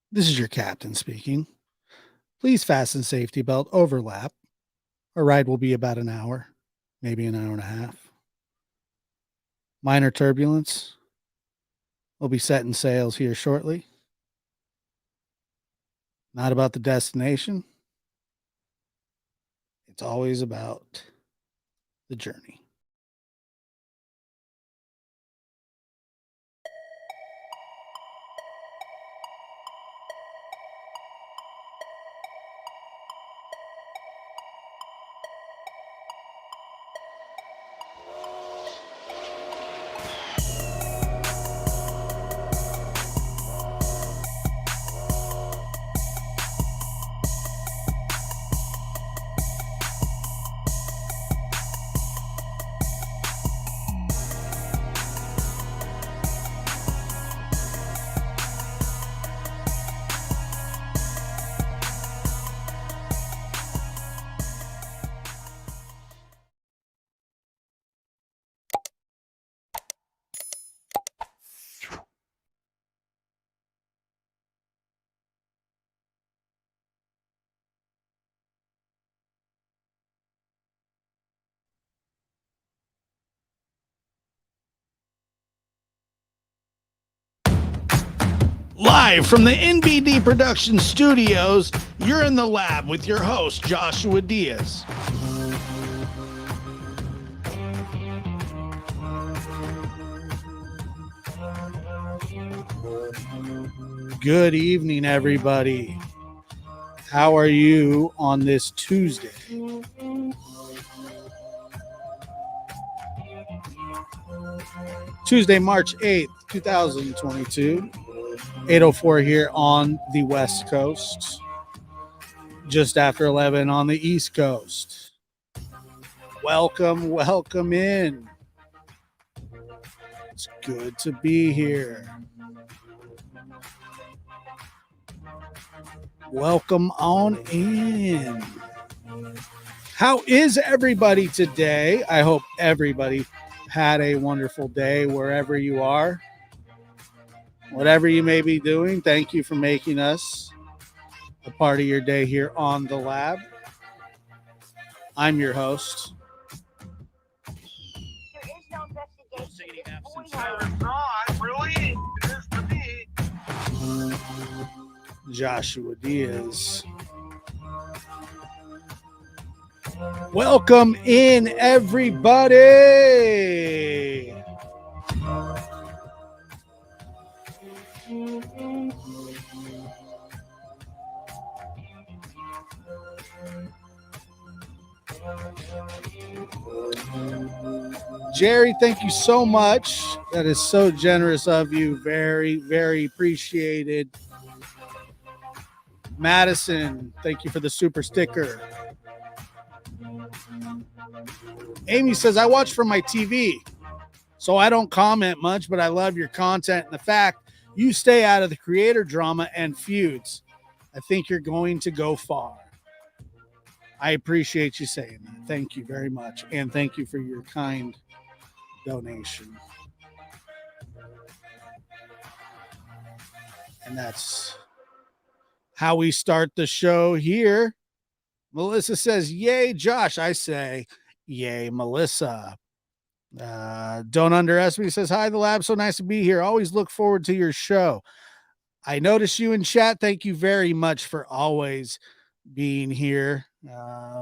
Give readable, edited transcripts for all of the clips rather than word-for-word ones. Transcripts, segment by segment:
This is your captain speaking. Please fasten safety belt overlap. Our ride will be about an hour, maybe an hour and a half. Minor turbulence. We'll be setting sails here shortly. Not about the destination. It's always about the journey. Live from the NBD Production Studios, you're in the lab with your host, Joshua Diaz. Good evening, everybody. How are you on this Tuesday? Tuesday, March 8th, 2022. 8:04 here on the West Coast. Just after 11 on the East Coast. Welcome in. It's good to be here. Welcome on in. How is everybody today? I hope everybody had a wonderful day wherever you are. Whatever you may be doing, thank you for making us a part of your day here on the lab. I'm your host. Joshua Diaz. Welcome in, everybody. Jerry, thank you so much. That is so generous of you. Very, very appreciated. Madison, thank you for the super sticker. Amy says, I watch from my TV, so I don't comment much, but I love your content and the fact you stay out of the creator drama and feuds. I think you're going to go far. I appreciate you saying that. Thank you very much. And thank you for your kind donation. And that's how we start the show here. Melissa says, yay, Josh. I say, yay, Melissa. Don't underestimate. Says, hi, the lab. So nice to be here. Always look forward to your show. I notice you in chat. Thank you very much for always being here.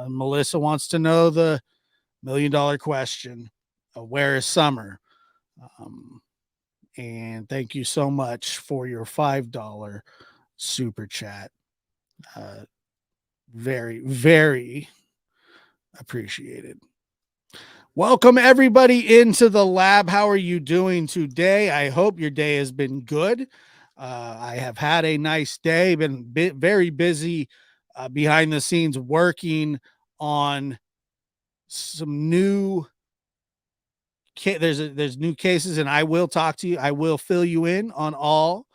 Melissa wants to know the $1 million question. Where is summer? And thank you so much for your $5 super chat. Very, very appreciated. Welcome everybody into the lab. How are you doing today? I hope your day has been good. I have had a nice day, been very busy behind the scenes working on some new there's new cases, and I will talk to you. I will fill you in on all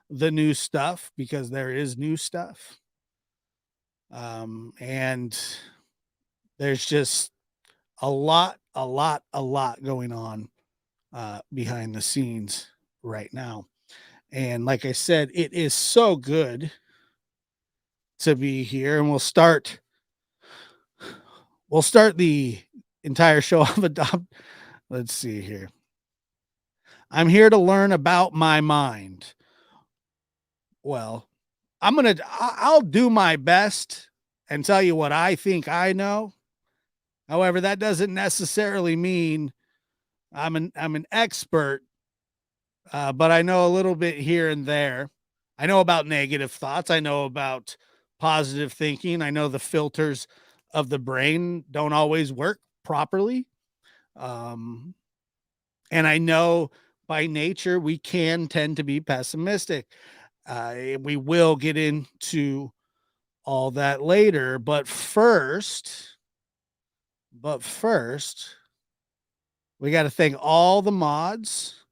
the new stuff because there is new stuff. And there's just a lot going on behind the scenes right now. And like I said, it is so good to be here. And we'll start the entire show of adopt. Let's see here. I'm here to learn about my mind. Well, I'll do my best and tell you what I think I know. However, that doesn't necessarily mean I'm an expert, but I know a little bit here and there. I know about negative thoughts. I know about positive thinking. I know the filters of the brain don't always work properly. Um, and I know by nature we can tend to be pessimistic. We will get into all that later, but first, we got to thank all the mods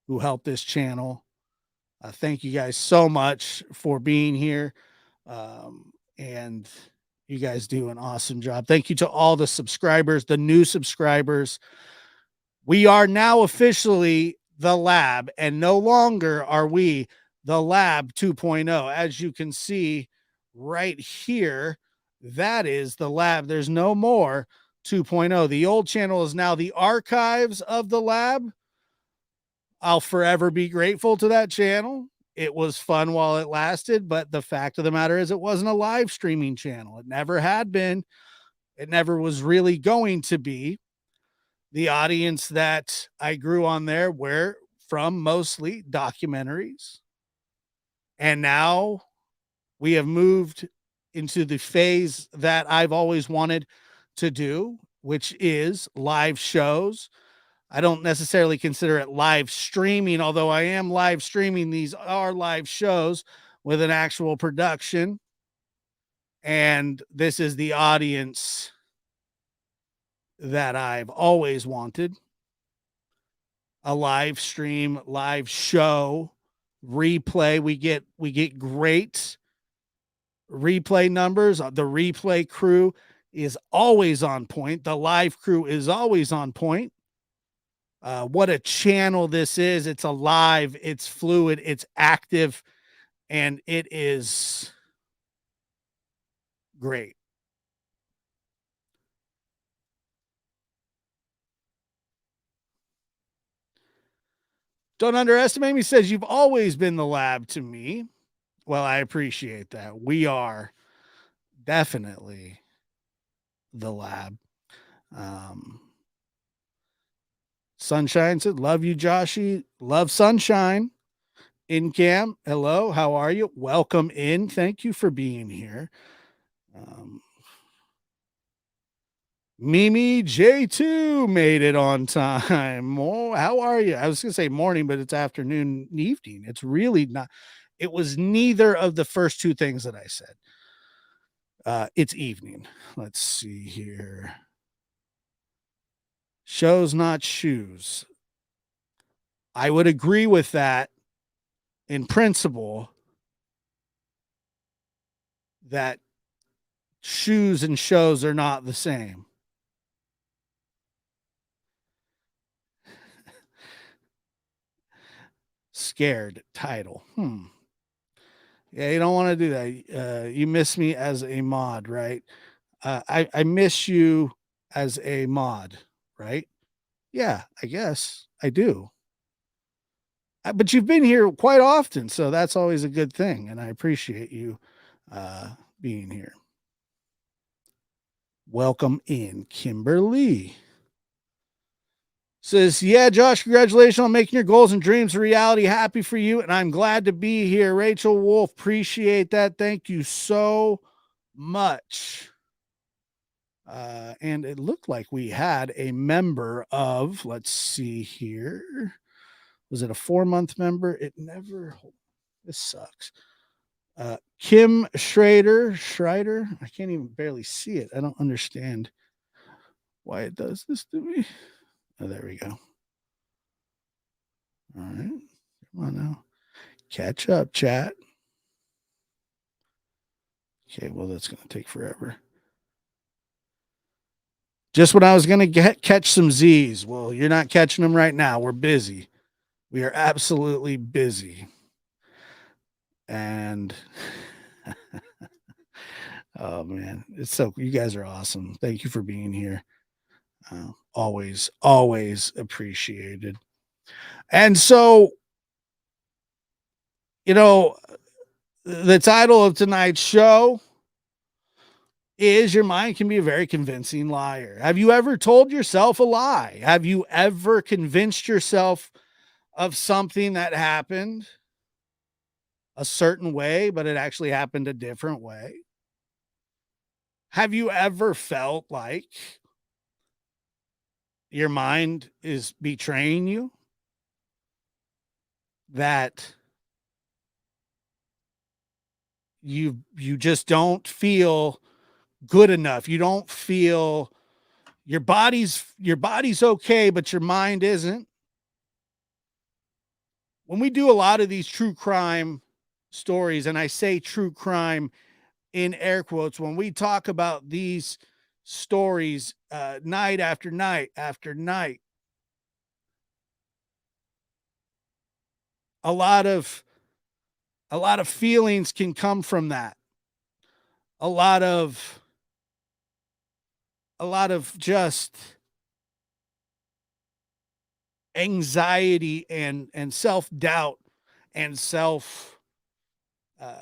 who helped this channel. Thank you guys so much for being here. And you guys do an awesome job. Thank you to all the subscribers, the new subscribers. We are now officially the lab, and no longer are we the lab 2.0. As you can see right here, that is the lab. There's no more 2.0. The old channel is now the archives of the lab. I'll forever be grateful to that channel. It was fun while it lasted, but the fact of the matter is it wasn't a live streaming channel. It never had been. It never was really going to be. The audience that I grew on there were from mostly documentaries. And now we have moved into the phase that I've always wanted to do, which is live shows. I don't necessarily consider it live streaming, although I am live streaming. These are live shows with an actual production. And this is the audience that I've always wanted. A live stream, live show, replay. We get great replay numbers. The replay crew is always on point. The live crew is always on point. What a channel this is. It's alive, it's fluid, it's active, and it is great. Don't underestimate me says you've always been the lab to me. Well, I appreciate that. We are definitely the lab. Um, Sunshine said, love you, Joshy. Love Sunshine. In cam, hello, how are you? Welcome in. Thank you for being here. Mimi J2 made it on time. Oh, how are you? I was going to say morning, but it's afternoon, evening. It's really not. It was neither of the first two things that I said. It's evening. Let's see here. Shows, not shoes. I would agree with that in principle, that shoes and shows are not the same. Scared title. Yeah, you don't want to do that. You miss me as a mod, right? I miss you as a mod, right? Yeah, I guess I do. But you've been here quite often, so that's always a good thing, and I appreciate you being here. Welcome in, Kimberly. Says, yeah, Josh, congratulations on making your goals and dreams a reality. Happy for you, and I'm glad to be here. Rachel Wolf, appreciate that. Thank you so much. And it looked like we had a member of, let's see here. Was it a 4-month member? It never, this sucks. Kim Schrader, I can't even barely see it. I don't understand why it does this to me. Oh, there we go. All right. Come on now. Catch up, chat. Okay, well, that's going to take forever. Just when I was going to catch some Z's. Well, you're not catching them right now. We're busy. We are absolutely busy. And oh man, it's so you guys are awesome. Thank you for being here. Always, always appreciated. And so, you know, the title of tonight's show is Your Mind Can Be a Very Convincing Liar. Have you ever told yourself a lie? Have you ever convinced yourself of something that happened a certain way, but it actually happened a different way? Have you ever felt like your mind is betraying you? That you just don't feel good enough. You don't feel your body's okay, but your mind isn't. When we do a lot of these true crime stories, and I say true crime in air quotes, when we talk about these stories night after night after night, a lot of a lot of feelings can come from that. A lot of just anxiety and self-doubt and self uh,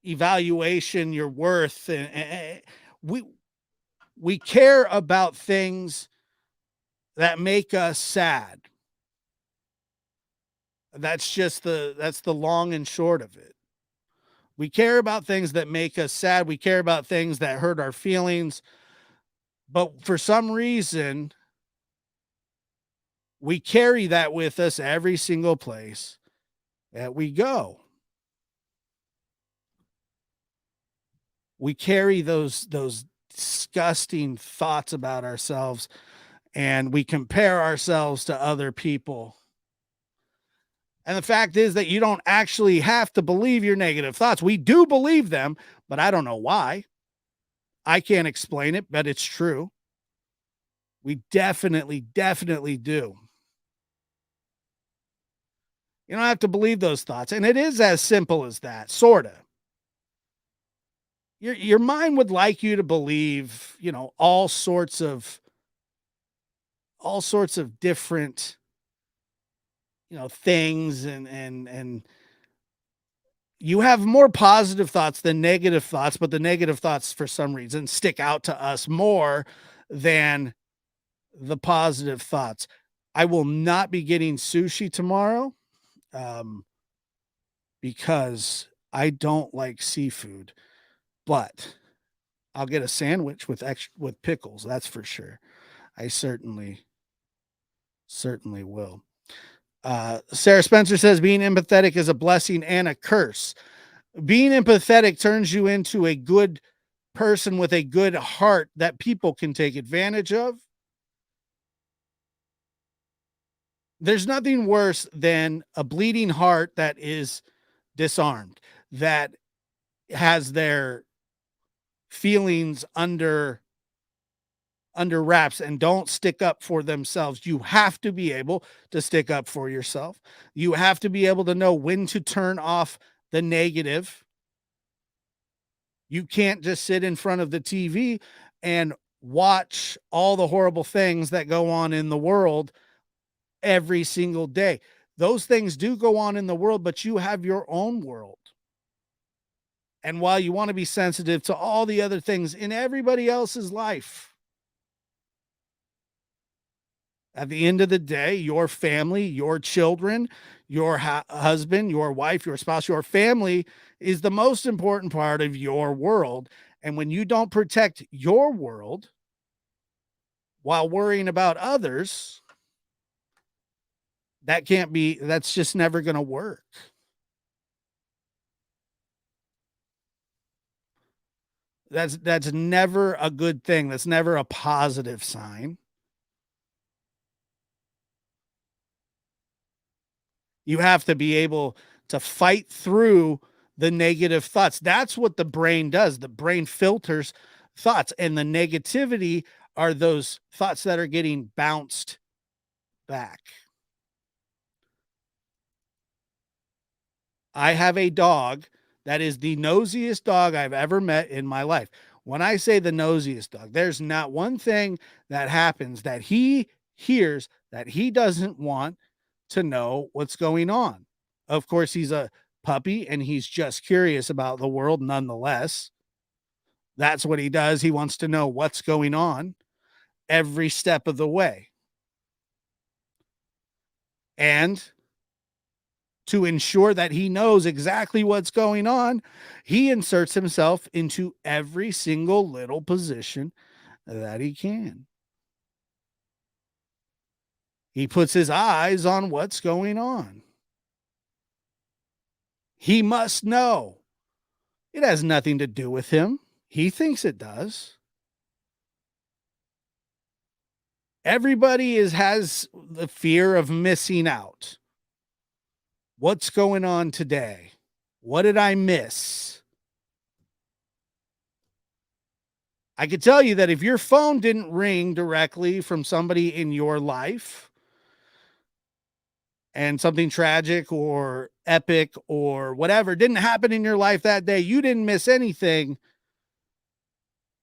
evaluation your worth and we care about things that make us sad. That's the long and short of it. We care about things that make us sad. We care about things that hurt our feelings. But for some reason, we carry that with us every single place that we go. We carry those disgusting thoughts about ourselves, and we compare ourselves to other people. And the fact is that you don't actually have to believe your negative thoughts. We do believe them, but I don't know why. I can't explain it, but it's true. We definitely, definitely do. You don't have to believe those thoughts. And it is as simple as that, sort of. Your mind would like you to believe, all sorts of different, things and you have more positive thoughts than negative thoughts, but the negative thoughts for some reason stick out to us more than the positive thoughts. I will not be getting sushi tomorrow um, because I don't like seafood, but I'll get a sandwich with pickles. That's for sure. I certainly will. Sarah Spencer says being empathetic is a blessing and a curse. Being empathetic turns you into a good person with a good heart that people can take advantage of. There's nothing worse than a bleeding heart that is disarmed, that has their feelings under wraps and don't stick up for themselves. You have to be able to stick up for yourself. You have to be able to know when to turn off the negative. You can't just sit in front of the TV and watch all the horrible things that go on in the world every single day. Those things do go on in the world, but you have your own world. And while you want to be sensitive to all the other things in everybody else's life, at the end of the day, your family, your children, your husband, your wife, your spouse, your family is the most important part of your world. And when you don't protect your world while worrying about others, that's just never going to work. That's never a good thing. That's never a positive sign. You have to be able to fight through the negative thoughts. That's what the brain does. The brain filters thoughts, and the negativity are those thoughts that are getting bounced back. I have a dog that is the nosiest dog I've ever met in my life. When I say the nosiest dog, there's not one thing that happens that he hears that he doesn't want to know what's going on. Of course, he's a puppy and he's just curious about the world nonetheless. That's what he does. He wants to know what's going on every step of the way. And to ensure that he knows exactly what's going on, he inserts himself into every single little position that he can. He puts his eyes on what's going on. He must know. It has nothing to do with him. He thinks it does. Everybody has the fear of missing out. What's going on today? What did I miss? I could tell you that if your phone didn't ring directly from somebody in your life and something tragic or epic or whatever didn't happen in your life that day, you didn't miss anything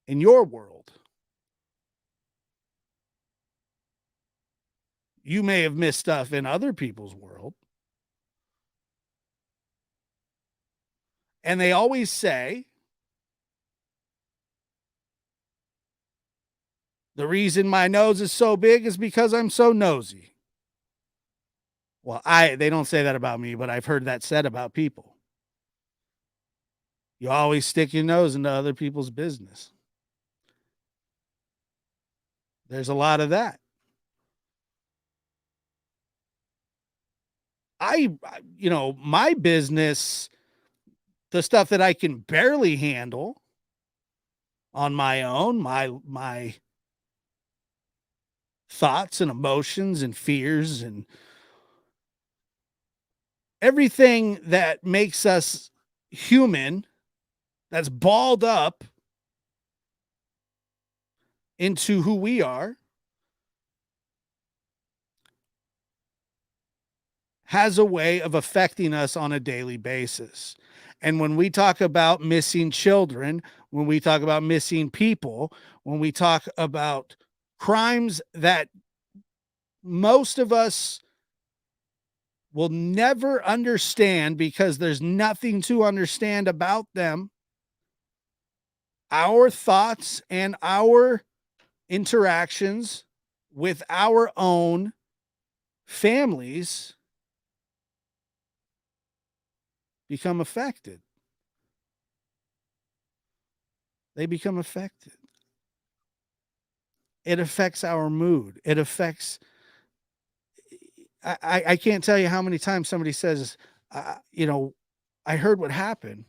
in your world. You may have missed stuff in other people's world. And they always say the reason my nose is so big is because I'm so nosy. Well, they don't say that about me, but I've heard that said about people. You always stick your nose into other people's business. There's a lot of that. My business, the stuff that I can barely handle on my own, my thoughts and emotions and fears and everything that makes us human, that's balled up into who we are, has a way of affecting us on a daily basis. And when we talk about missing children, when we talk about missing people, when we talk about crimes that most of us will never understand because there's nothing to understand about them, our thoughts and our interactions with our own families become affected. They become affected. It affects our mood. It affects. I can't tell you how many times somebody says, I heard what happened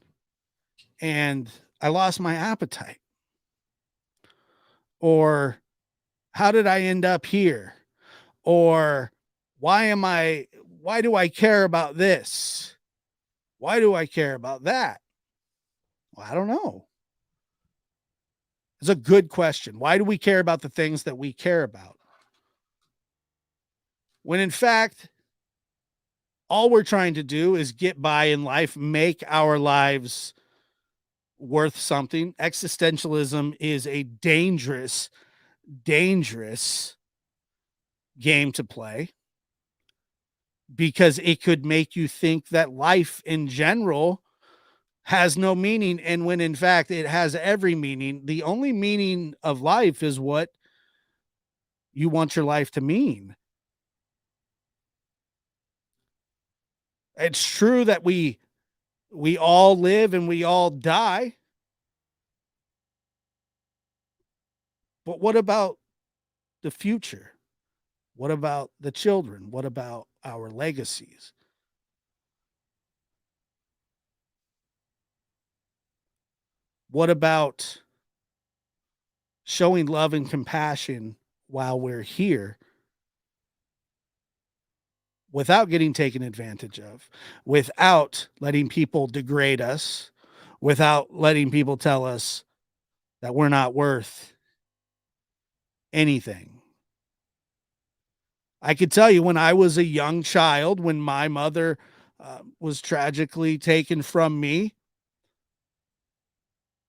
and I lost my appetite. Or how did I end up here? Or why do I care about this? Why do I care about that? Well, I don't know. It's a good question. Why do we care about the things that we care about? When in fact, all we're trying to do is get by in life, make our lives worth something. Existentialism is a dangerous, dangerous game to play because it could make you think that life in general has no meaning. And when in fact it has every meaning, the only meaning of life is what you want your life to mean. It's true that we all live and we all die. But what about the future? What about the children? What about our legacies? What about showing love and compassion while we're here without getting taken advantage of, without letting people degrade us, without letting people tell us that we're not worth anything? I could tell you when I was a young child, when my mother was tragically taken from me.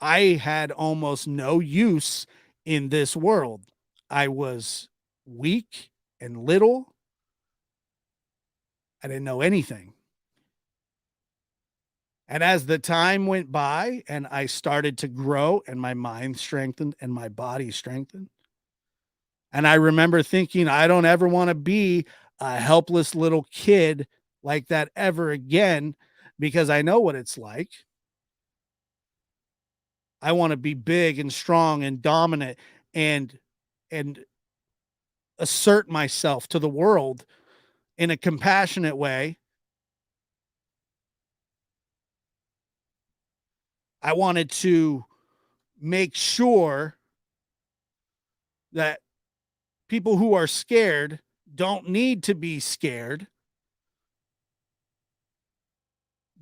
I had almost no use in this world. I was weak and little. I didn't know anything. And as the time went by and I started to grow and my mind strengthened and my body strengthened, and I remember thinking, I don't ever want to be a helpless little kid like that ever again because I know what it's like. I want to be big and strong and dominant and and assert myself to the world in a compassionate way. I wanted to make sure that people who are scared don't need to be scared.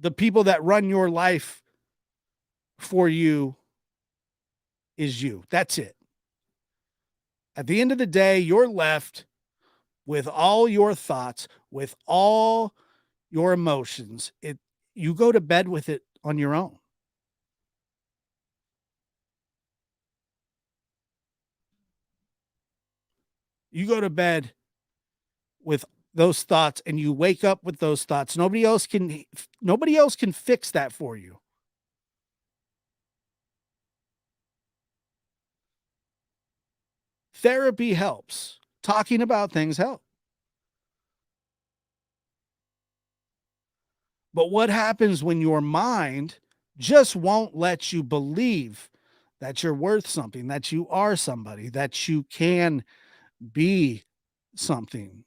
The people that run your life for you is you. That's it. At the end of the day, you're left with all your thoughts, with all your emotions. You go to bed with it on your own. You go to bed with those thoughts and you wake up with those thoughts. Nobody else can fix that for you. Therapy helps. Talking about things help. But what happens when your mind just won't let you believe that you're worth something, that you are somebody, that you can be something?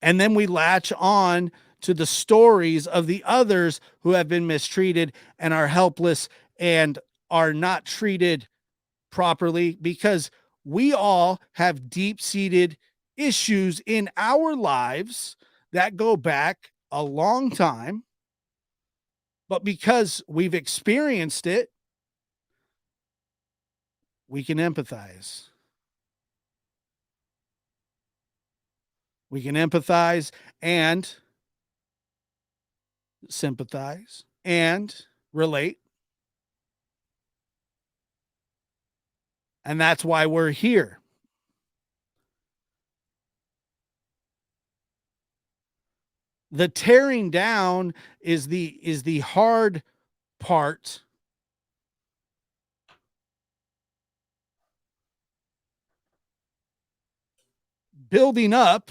And then we latch on to the stories of the others who have been mistreated and are helpless and are not treated properly because we all have deep seated issues in our lives that go back a long time. But because we've experienced it, we can empathize. We can empathize and sympathize and relate. And that's why we're here. The tearing down is the hard part. Building up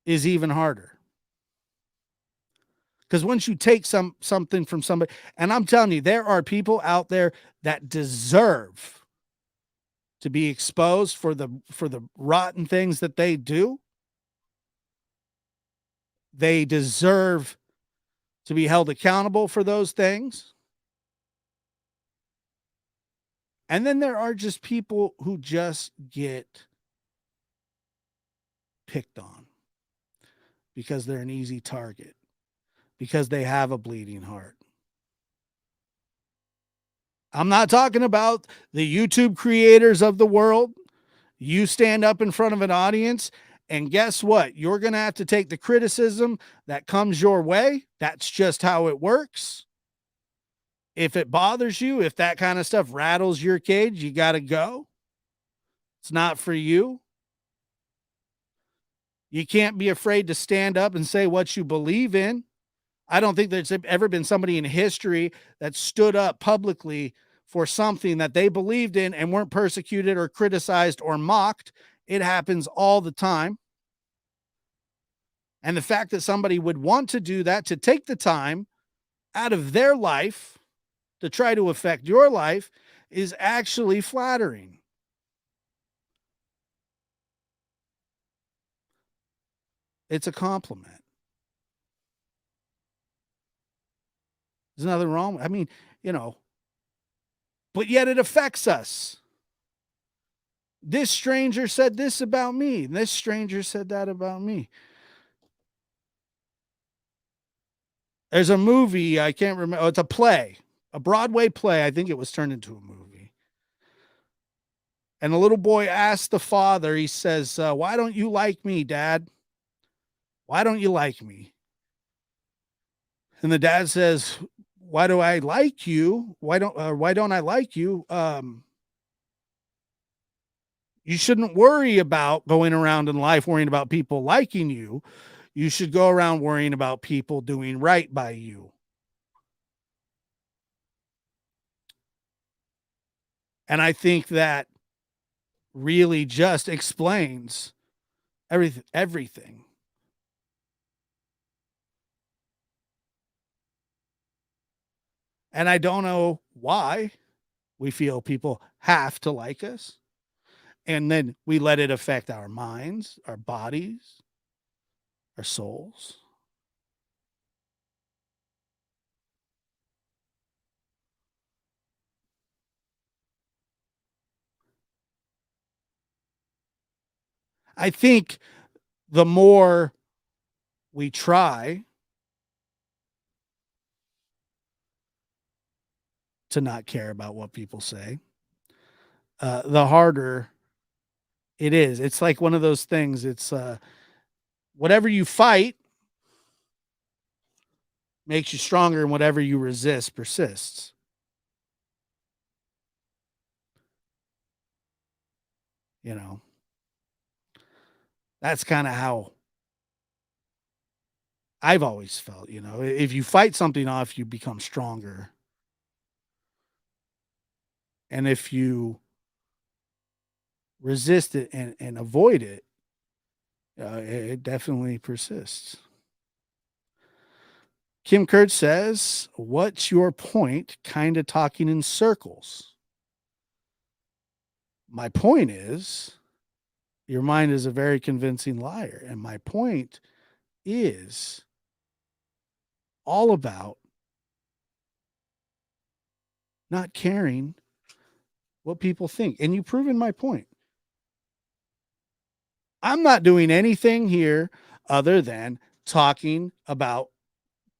is even harder. Because once you take something from somebody, and I'm telling you, there are people out there that deserve to be exposed for the rotten things that they do. They deserve to be held accountable for those things. And then there are just people who just get picked on because they're an easy target, because they have a bleeding heart. I'm not talking about the YouTube creators of the world. You stand up in front of an audience, and guess what? You're going to have to take the criticism that comes your way. That's just how it works. If it bothers you, if that kind of stuff rattles your cage, you got to go. It's not for you. You can't be afraid to stand up and say what you believe in. I don't think there's ever been somebody in history that stood up publicly for something that they believed in and weren't persecuted or criticized or mocked. It happens all the time. And the fact that somebody would want to do that, to take the time out of their life to try to affect your life, is actually flattering. It's a compliment. There's nothing wrong. I mean, you know, but yet it affects us. This stranger said this about me. And this stranger said that about me. There's a movie, I can't remember. Oh, it's a play, a Broadway play. I think it was turned into a movie. And the little boy asked the father, he says, why don't you like me, Dad? Why don't you like me? And the dad says, why do I like you? Why don't I like you? You shouldn't worry about going around in life worrying about people liking you. You should go around worrying about people doing right by you. And I think that really just explains everything. And I don't know why we feel people have to like us. And then we let it affect our minds, our bodies, our souls. I think the more we try to not care about what people say, the harder it is. It's like one of those things. It's whatever you fight makes you stronger, and whatever you resist persists. You know, that's kind of how I've always felt. You know, if you fight something off, you become stronger. And if you resist it and avoid it, it definitely persists. Kim Kurtz says, what's your point? Kind of talking in circles. My point is, your mind is a very convincing liar. And my point is all about not caring what people think. And you've proven my point. I'm not doing anything here other than talking about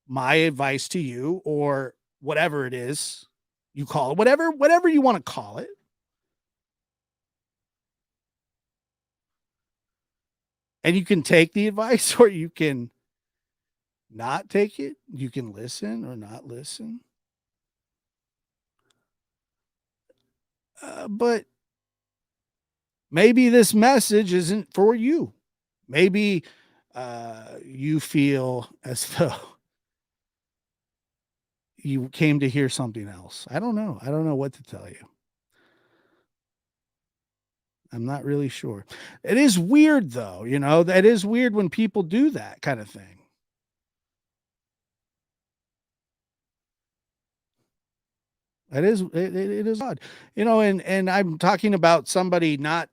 my advice to you or whatever it is you call it, whatever you want to call it. And you can take the advice or you can not take it. You can listen or not listen. But maybe this message isn't for you. Maybe you feel as though you came to hear something else. I don't know. I don't know what to tell you. I'm not really sure. It is weird though, you know, that is weird when people do that kind of thing. It is odd. You know, and I'm talking about somebody not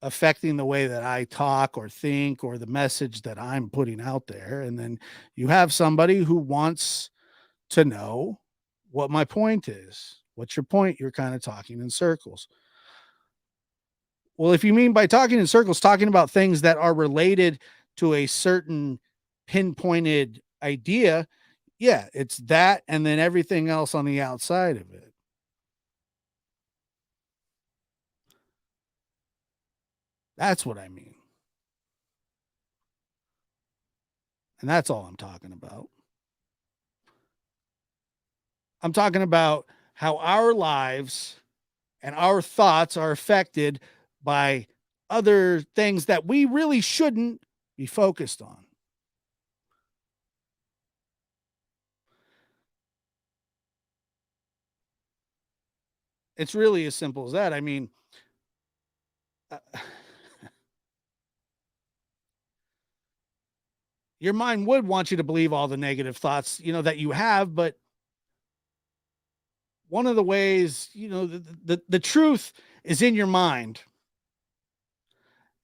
affecting the way that I talk or think or the message that I'm putting out there. And then you have somebody who wants to know what my point is. What's your point? You're kind of talking in circles. Well, if you mean by talking in circles, talking about things that are related to a certain pinpointed idea, yeah, it's that and then everything else on the outside of it. That's what I mean. And that's all I'm talking about. I'm talking about how our lives and our thoughts are affected by other things that we really shouldn't be focused on. It's really as simple as that. I mean, uh, your mind would want you to believe all the negative thoughts, you know, that you have, but one of the ways, you know, the truth is in your mind.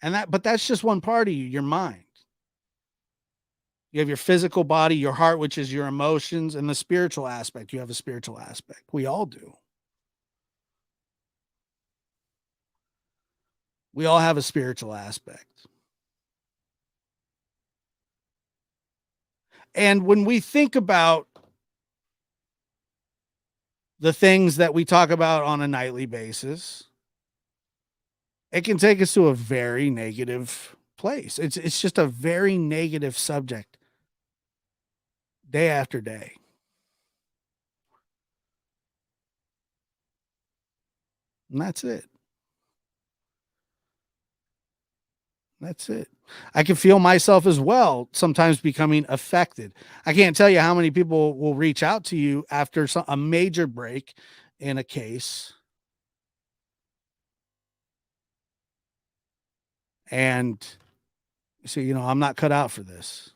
And but that's just one part of you, your mind. You have your physical body, your heart, which is your emotions, and the spiritual aspect. You have a spiritual aspect. We all do. We all have a spiritual aspect. And when we think about the things that we talk about on a nightly basis, it can take us to a very negative place. It's just a very negative subject day after day. And that's it. That's it. I can feel myself as well sometimes becoming affected. I can't tell you how many people will reach out to you after a major break in a case and say, I'm not cut out for this.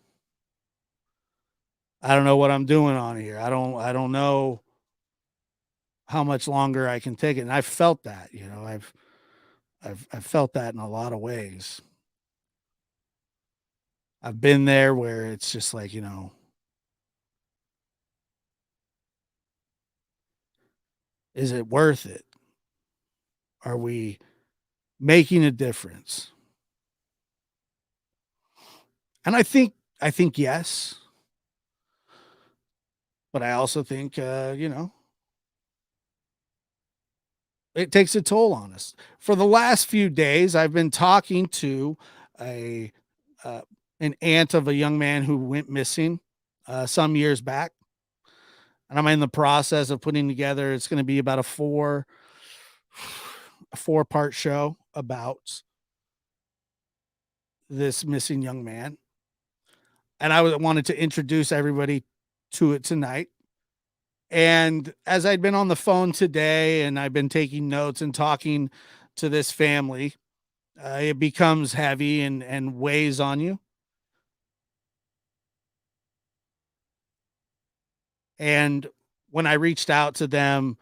I don't know what I'm doing on here. I don't know how much longer I can take it. And I've felt that, I've felt that in a lot of ways. I've been there where it's just like, is it worth it? Are we making a difference? And I think yes, but I also think it takes a toll on us. For the last few days, I've been talking to a uh, an aunt of a young man who went missing some years back, and I'm in the process of putting together. It's going to be about a four-part show about this missing young man, and wanted to introduce everybody to it tonight. And as I'd been on the phone today, and I've been taking notes and talking to this family, it becomes heavy and weighs on you. And when I reached out to them,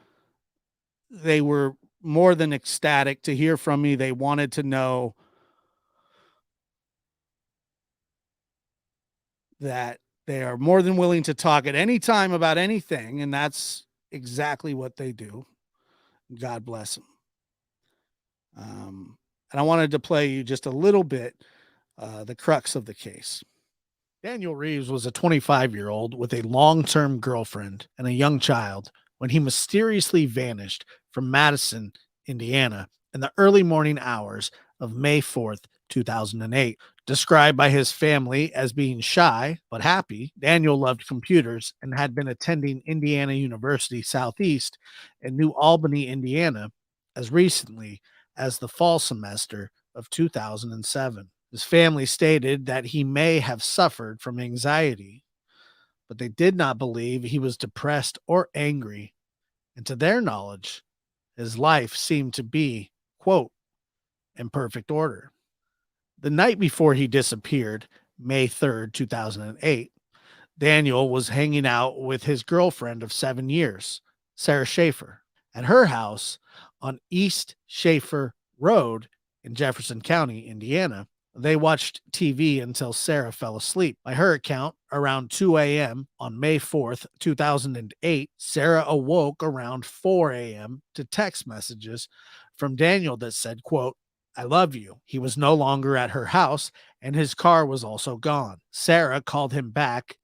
they were more than ecstatic to hear from me. They wanted to know that they are more than willing to talk at any time about anything. And that's exactly what they do. God bless them. And I wanted to play you just a little bit the crux of the case. Daniel Reeves was a 25-year-old with a long-term girlfriend and a young child when he mysteriously vanished from Madison, Indiana, in the early morning hours of May 4th, 2008. Described by his family as being shy but happy, Daniel loved computers and had been attending Indiana University Southeast in New Albany, Indiana, as recently as the fall semester of 2007. His family stated that he may have suffered from anxiety, but they did not believe he was depressed or angry. And to their knowledge, his life seemed to be, quote, in perfect order. The night before he disappeared, May 3rd, 2008, Daniel was hanging out with his girlfriend of 7 years, Sarah Schaefer, at her house on East Schaefer Road in Jefferson County, Indiana. They watched TV until Sarah fell asleep. By her account, around 2 a.m. on May 4th, 2008, Sarah awoke around 4 a.m. to text messages from Daniel that said, quote, "I love you." He was no longer at her house, and his car was also gone. Sarah called him back,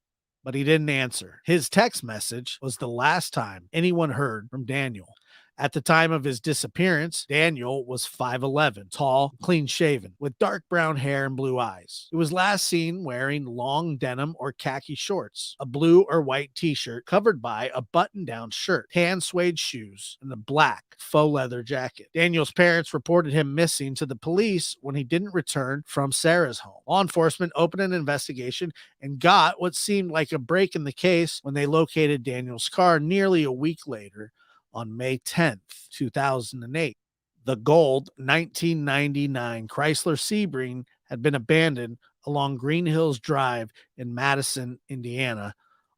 but he didn't answer. His text message was the last time anyone heard from Daniel. At the time of his disappearance, Daniel was 5'11", tall, clean shaven, with dark brown hair and blue eyes. He was last seen wearing long denim or khaki shorts, a blue or white t-shirt covered by a button-down shirt, tan suede shoes, and a black faux leather jacket. Daniel's parents reported him missing to the police when he didn't return from Sarah's home. Law enforcement opened an investigation and got what seemed like a break in the case when they located Daniel's car nearly a week later on May 10th, 2008. The gold 1999 Chrysler Sebring had been abandoned along Green Hills Drive in Madison, Indiana,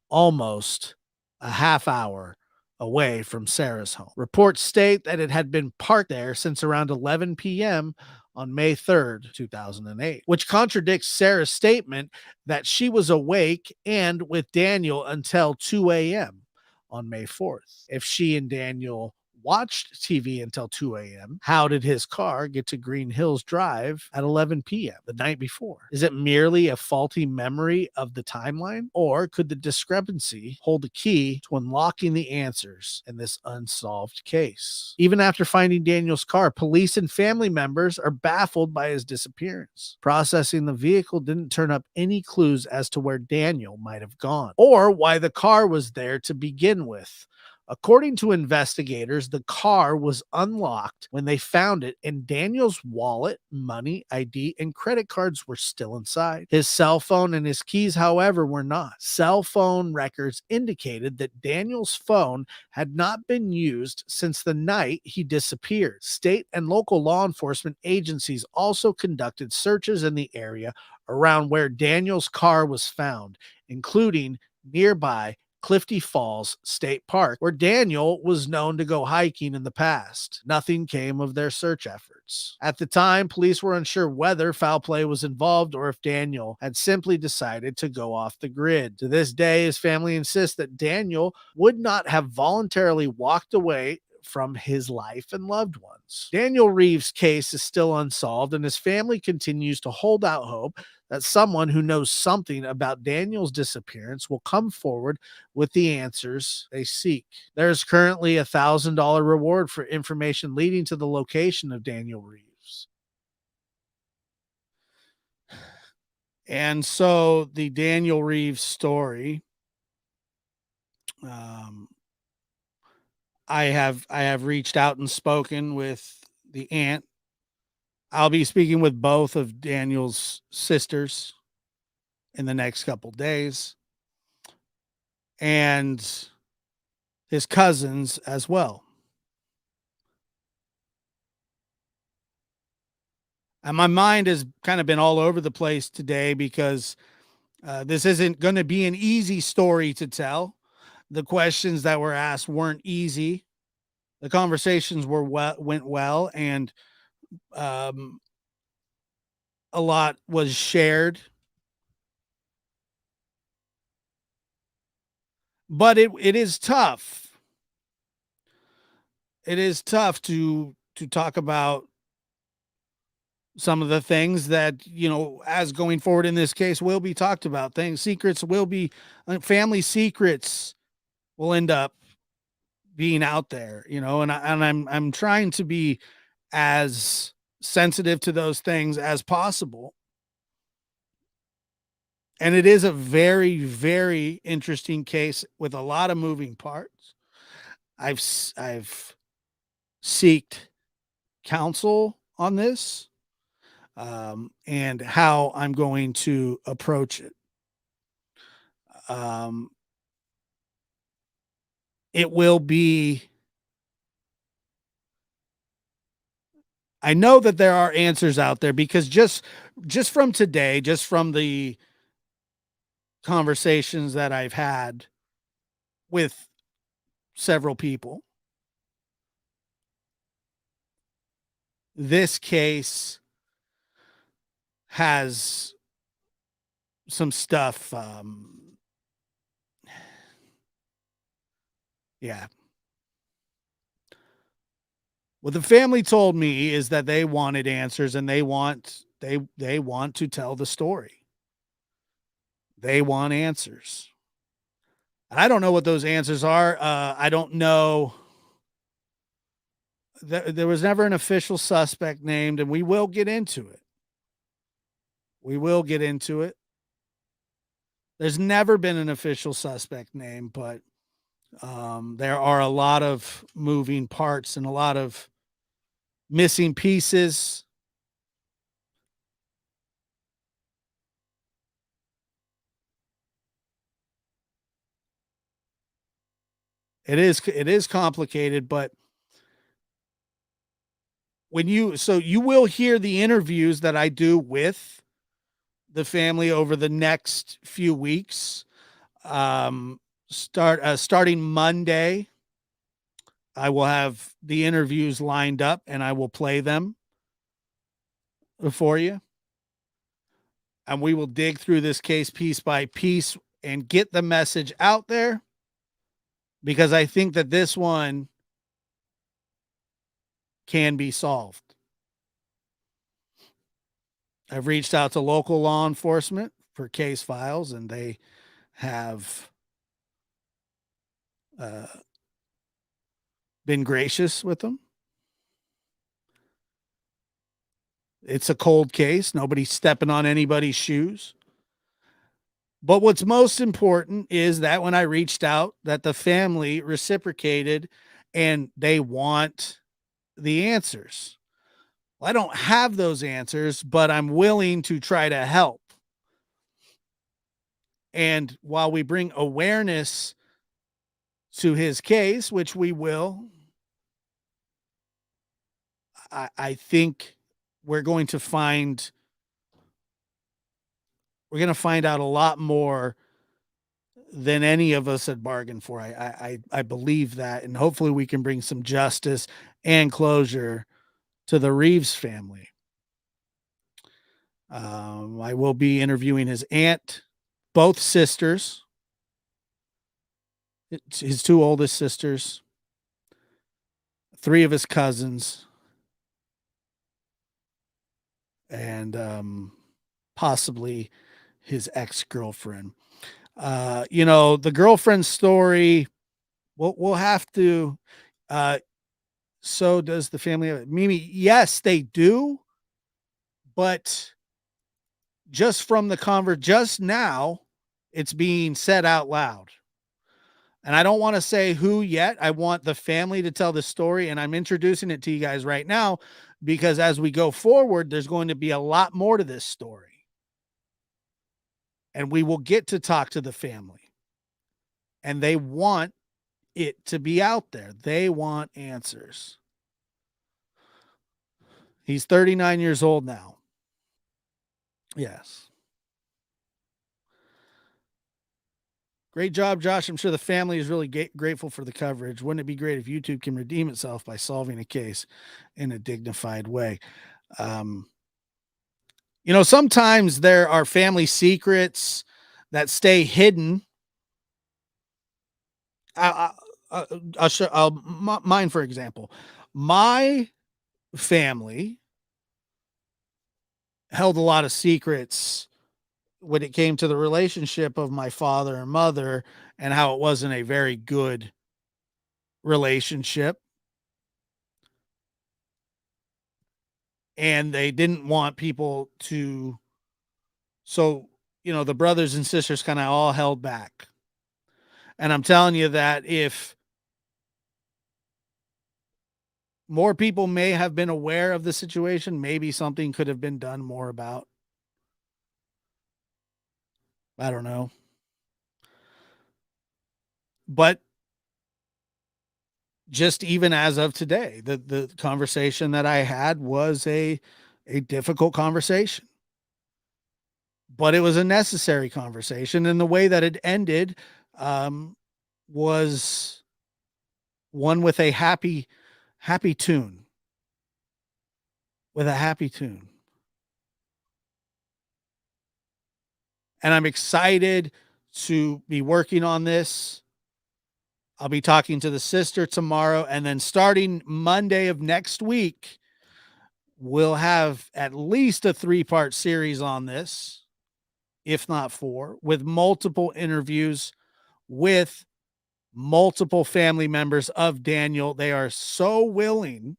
almost a half hour away from Sarah's home. Reports state that it had been parked there since around 11 p.m. on May 3rd, 2008, which contradicts Sarah's statement that she was awake and with Daniel until 2 a.m. on May 4th. If she and Daniel watched TV until 2 a.m., how did his car get to Green Hills Drive at 11 p.m. the night before? Is it merely a faulty memory of the timeline? Or could the discrepancy hold the key to unlocking the answers in this unsolved case? Even after finding Daniel's car, police and family members are baffled by his disappearance. Processing the vehicle didn't turn up any clues as to where Daniel might have gone or why the car was there to begin with. According to investigators, the car was unlocked when they found it, and Daniel's wallet, money, ID, and credit cards were still inside. His cell phone and his keys, however, were not. Cell phone records indicated that Daniel's phone had not been used since the night he disappeared. State and local law enforcement agencies also conducted searches in the area around where Daniel's car was found, including nearby Clifty Falls State Park, where Daniel was known to go hiking in the past. Nothing came of their search efforts. At the time, police were unsure whether foul play was involved or if Daniel had simply decided to go off the grid. To this day, his family insists that Daniel would not have voluntarily walked away from his life and loved ones. Daniel Reeves' case is still unsolved, and his family continues to hold out hope that someone who knows something about Daniel's disappearance will come forward with the answers they seek. There is currently a $1,000 reward for information leading to the location of Daniel Reeves. And so the Daniel Reeves story, I have reached out and spoken with the aunt. I'll be speaking with both of Daniel's sisters in the next couple days and his cousins as well. And my mind has kind of been all over the place today because this isn't going to be an easy story to tell. The questions that were asked weren't easy. The conversations went well, and um, a lot was shared. But it is tough. It is tough to talk about some of the things that, as going forward in this case will be talked about. Things, secrets will be, family secrets will end up being out there, and I'm trying to be as sensitive to those things as possible. And it is a very, very interesting case with a lot of moving parts. I've seeked counsel on this, and how I'm going to approach it. Um, it will be, I know that there are answers out there because just from today, just from the conversations that I've had with several people, this case has some stuff. Yeah. What the family told me is that they wanted answers, and they want to tell the story. They want answers. And I don't know what those answers are. I don't know. There was never an official suspect named, and we will get into it. We will get into it. There's never been an official suspect name, but there are a lot of moving parts and a lot of missing pieces. It is complicated, but you will hear the interviews that I do with the family over the next few weeks. Starting Monday, I will have the interviews lined up and I will play them for you. And we will dig through this case piece by piece and get the message out there, because I think that this one can be solved. I've reached out to local law enforcement for case files, and they have uh, been gracious with them. It's a cold case. Nobody's stepping on anybody's shoes. But what's most important is that when I reached out, that the family reciprocated and they want the answers. Well, I don't have those answers, but I'm willing to try to help. And while we bring awareness to his case, which we will, I think we're going to find out a lot more than any of us had bargained for. I believe that, and hopefully we can bring some justice and closure to the Reeves family. I will be interviewing his aunt, both sisters, his two oldest sisters, three of his cousins, and possibly his ex-girlfriend. The girlfriend story, we'll have to. So does the family of Mimi? Yes, they do, but just from the just now, it's being said out loud. And I don't want to say who yet. I want the family to tell the story, and I'm introducing it to you guys right now because as we go forward, there's going to be a lot more to this story. And we will get to talk to the family. And they want it to be out there. They want answers. He's 39 years old now. Yes. Great job, Josh. I'm sure the family is really grateful for the coverage. Wouldn't it be great if YouTube can redeem itself by solving a case in a dignified way? Um, sometimes there are family secrets that stay hidden. I'll show mine, for example. My family held a lot of secrets when it came to the relationship of my father and mother and how it wasn't a very good relationship. And they didn't want people to, so, the brothers and sisters kind of all held back. And I'm telling you that if more people may have been aware of the situation, maybe something could have been done more about. I don't know. But just even as of today, the conversation that I had was a difficult conversation. But it was a necessary conversation, and the way that it ended was one with a happy tune. With a happy tune. And I'm excited to be working on this. I'll be talking to the sister tomorrow, and then starting Monday of next week, we'll have at least a 3-part series on this, if not 4, with multiple interviews with multiple family members of Daniel. They are so willing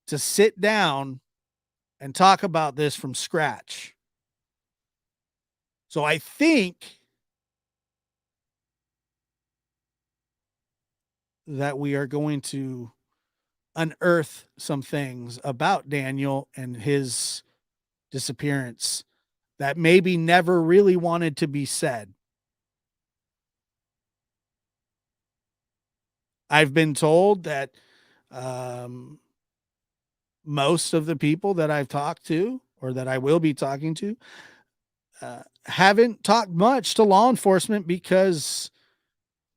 to sit down and talk about this from scratch. So I think that we are going to unearth some things about Daniel and his disappearance that maybe never really wanted to be said. I've been told that most of the people that I've talked to or that I will be talking to haven't talked much to law enforcement because,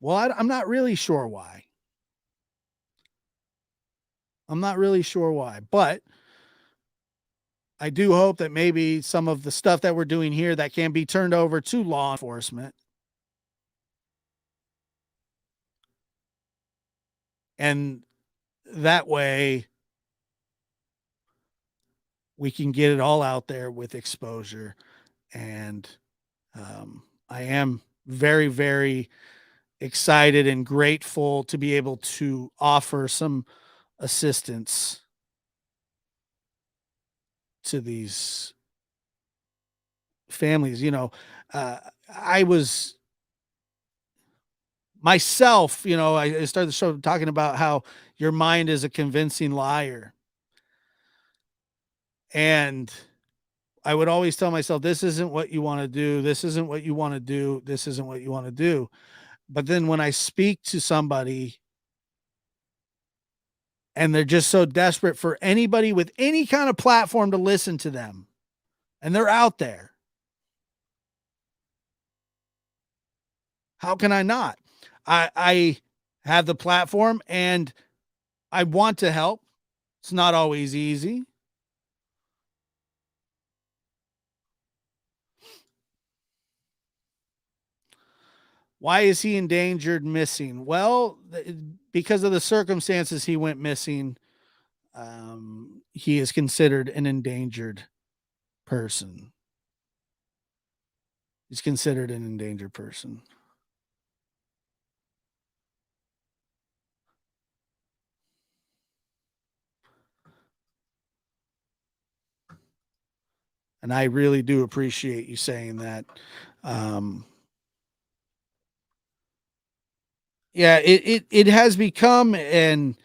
well, I'm not really sure why. I'm not really sure why, but I do hope that maybe some of the stuff that we're doing here that can be turned over to law enforcement. And that way we can get it all out there with exposure. And I am very, very excited and grateful to be able to offer some assistance to these families. Uh, I was myself, I started the show talking about how your mind is a convincing liar. And I would always tell myself, this isn't what you want to do. This isn't what you want to do. This isn't what you want to do. But then when I speak to somebody and they're just so desperate for anybody with any kind of platform to listen to them, and they're out there, how can I not? I have the platform and I want to help. It's not always easy. Why is he endangered missing? Well, because of the circumstances he went missing, he is considered an endangered person. He's considered an endangered person. And I really do appreciate you saying that. Um, yeah, it has become an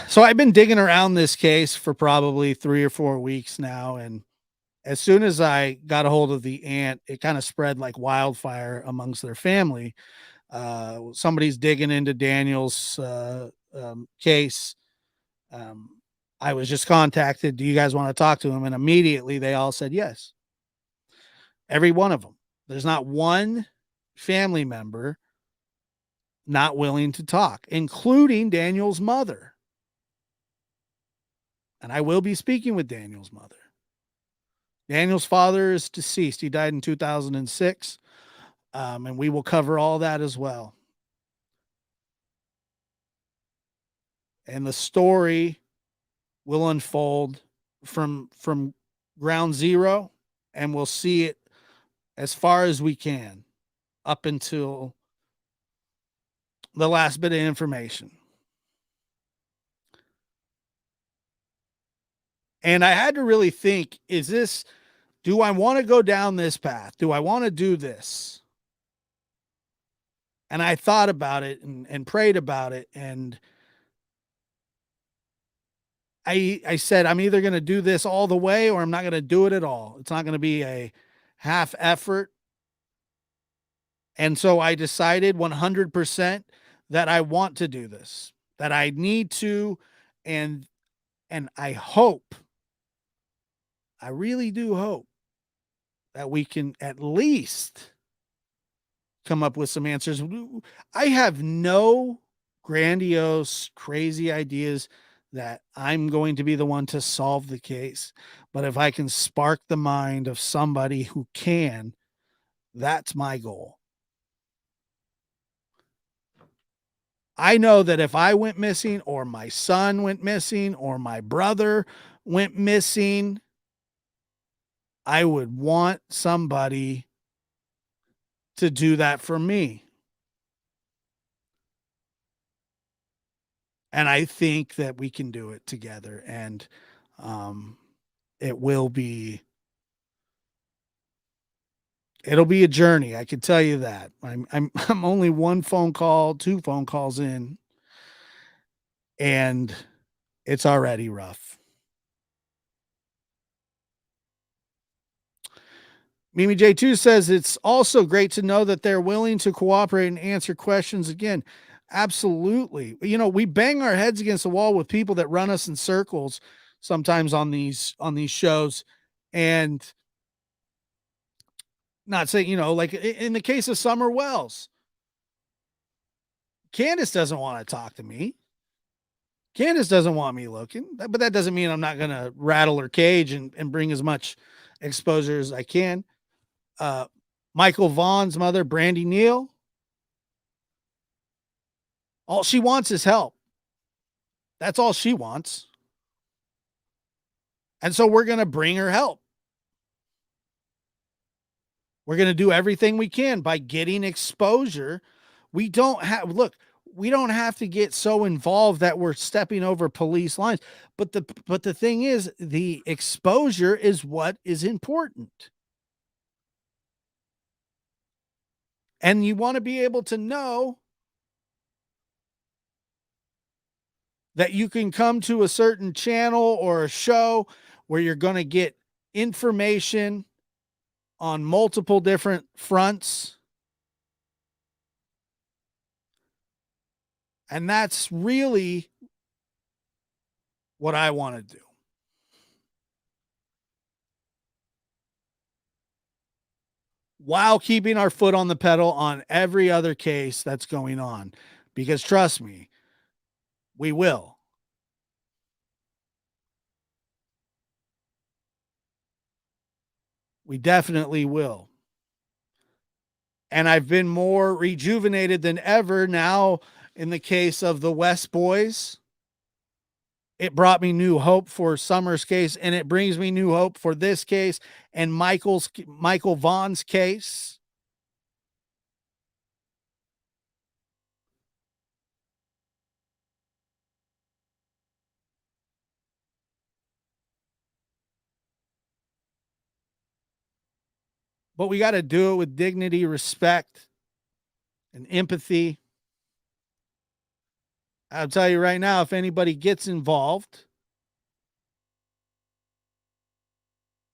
so I've been digging around this case for probably 3 or 4 weeks now, and as soon as I got a hold of the aunt, it kind of spread like wildfire amongst their family. Somebody's digging into Daniel's case. Um, I was just contacted. Do you guys want to talk to him? And immediately they all said yes. Every one of them. There's not one family member not willing to talk, including Daniel's mother. And I will be speaking with Daniel's mother. Daniel's father is deceased. He died in 2006. And we will cover all that as well. And the story will unfold from ground zero, and we'll see it as far as we can up until the last bit of information. And I had to really think, do I want to go down this path? Do I want to do this? And I thought about it and prayed about it. And I said, I'm either going to do this all the way or I'm not going to do it at all. It's not going to be a half effort. And so I decided 100% that I want to do this, that I need to. And, and I really do hope that we can at least come up with some answers. I have no grandiose, crazy ideas that I'm going to be the one to solve the case. But if I can spark the mind of somebody who can, that's my goal. I know that if I went missing, or my son went missing, or my brother went missing, I would want somebody to do that for me. And I think that we can do it together. And um, it will be, it'll be a journey. I can tell you that. I'm only one phone call, 2 phone calls in, and it's already rough. Mimi J2 says it's also great to know that they're willing to cooperate and answer questions again. Absolutely. We bang our heads against the wall with people that run us in circles sometimes on these shows. And not saying, like in the case of Summer Wells, Candace doesn't want to talk to me. Candace doesn't want me looking, but that doesn't mean I'm not going to rattle her cage and bring as much exposure as I can. Uh, Michael Vaughn's mother, Brandy Neal, all she wants is help. That's all she wants. And so we're going to bring her help. We're going to do everything we can by getting exposure. We don't have, look, we don't have to get so involved that we're stepping over police lines. But the thing is, the exposure is what is important. And you want to be able to know that you can come to a certain channel or a show where you're going to get information on multiple different fronts. And that's really what I want to do. While keeping our foot on the pedal on every other case that's going on. Because trust me, we will. We definitely will. And I've been more rejuvenated than ever now in the case of the West Boys. It brought me new hope for Summer's case, and it brings me new hope for this case and Michael Vaughn's case. But we got to do it with dignity, respect, and empathy. I'll tell you right now, if anybody gets involved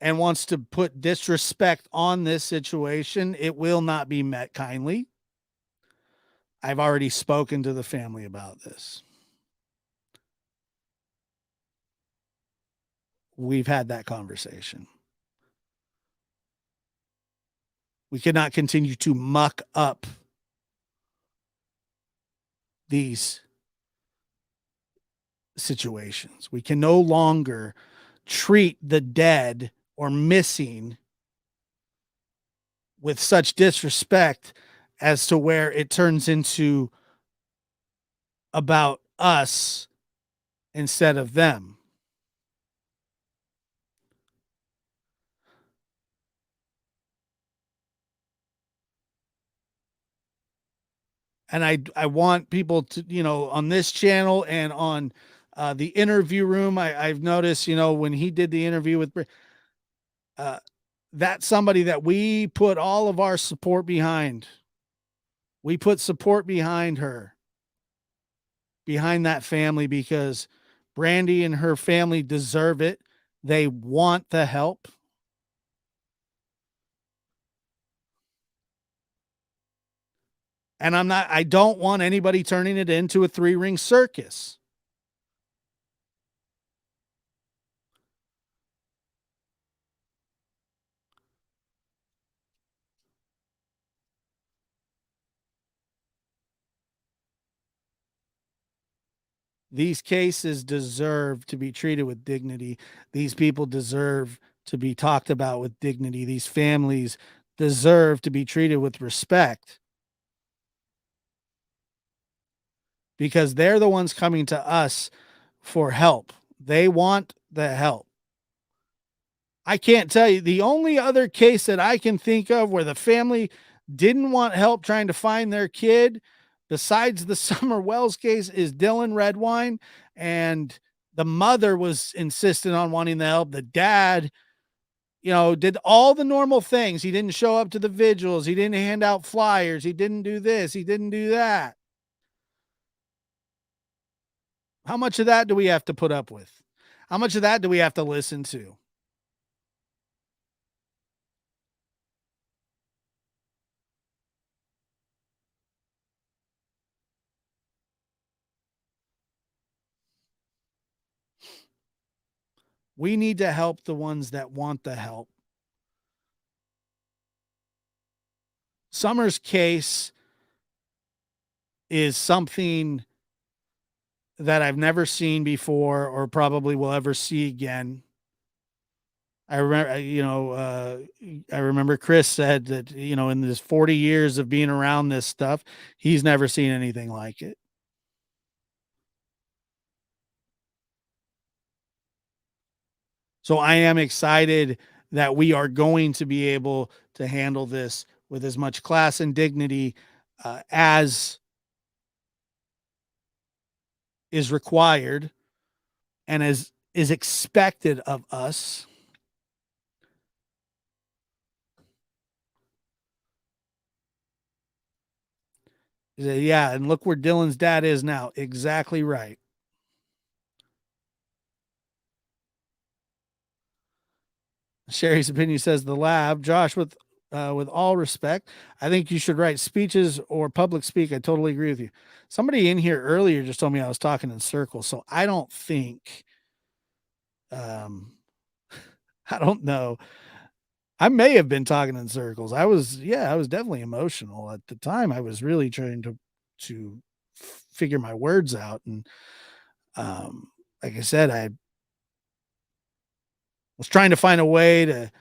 and wants to put disrespect on this situation, it will not be met kindly. I've already spoken to the family about this. We've had that conversation. We cannot continue to muck up these situations. We can no longer treat the dead or missing with such disrespect as to where it turns into about us instead of them. And I want people to, on this channel and on the interview room, I've noticed, when he did the interview with, uh, that's somebody that we put all of our support behind. We put support behind her, behind that family, because Brandy and her family deserve it. They want the help. And I don't want anybody turning it into a 3-ring circus. These cases deserve to be treated with dignity. These people deserve to be talked about with dignity. These families deserve to be treated with respect, because they're the ones coming to us for help. They want the help. I can't tell you the only other case that I can think of where the family didn't want help trying to find their kid, besides the Summer Wells case, is Dylan Redwine. And the mother was insistent on wanting the help. The dad, did all the normal things. He didn't show up to the vigils. He didn't hand out flyers. He didn't do this. He didn't do that. How much of that do we have to put up with? How much of that do we have to listen to? We need to help the ones that want the help. Summer's case is something that I've never seen before or probably will ever see again. I remember Chris said that, in this 40 years of being around this stuff, he's never seen anything like it. So I am excited that we are going to be able to handle this with as much class and dignity as is required and as is expected of us. Yeah, and look where Dylan's dad is now. Exactly right. Sherry's opinion says the lab. Josh, with all respect, I think you should write speeches or public speak. I totally agree with you. Somebody in here earlier just told me I was talking in circles, so I don't think. Um, I don't know. I may have been talking in circles. Yeah, I was definitely emotional at the time. I was really trying to figure my words out, and like I said, I was trying to find a way to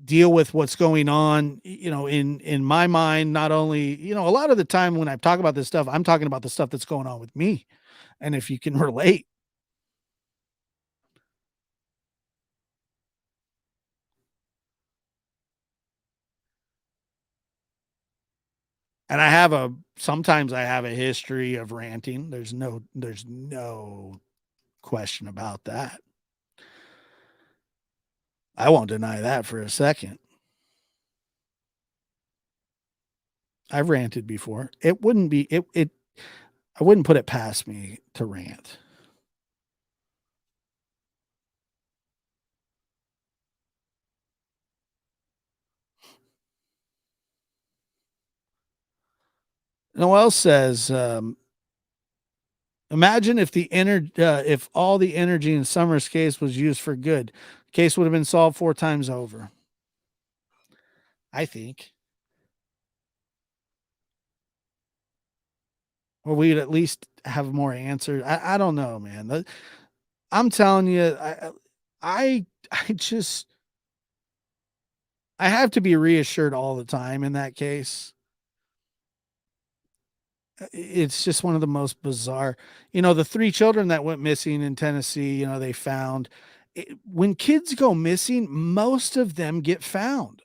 deal with what's going on, in my mind. Not only, a lot of the time when I talk about this stuff, I'm talking about the stuff that's going on with me, and if you can relate. And sometimes I have a history of ranting. There's no question about that. I won't deny that for a second. I've ranted before. It wouldn't be it I wouldn't put it past me to rant. Noel says, imagine if all the energy in Summer's case was used for good. The case would have been solved 4 times over. I think. Or we'd at least have more answers. I don't know, man. I'm telling you, I just I have to be reassured all the time in that case. It's just one of the most bizarre. The 3 children that went missing in Tennessee, they found when kids go missing, most of them get found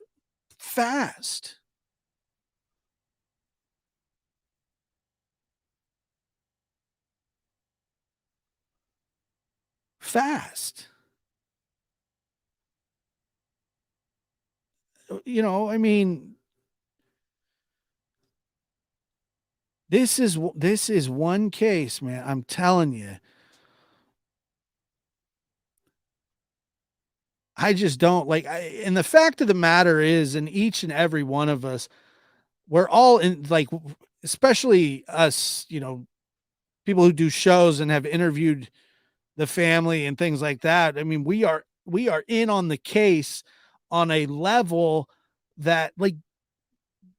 fast. Fast. I mean, this is one case, man. I'm telling you. I just don't like and the fact of the matter is, in each and every one of us, we're all in, like, especially us, people who do shows and have interviewed the family and things like that. I mean, we are in on the case on a level that, like,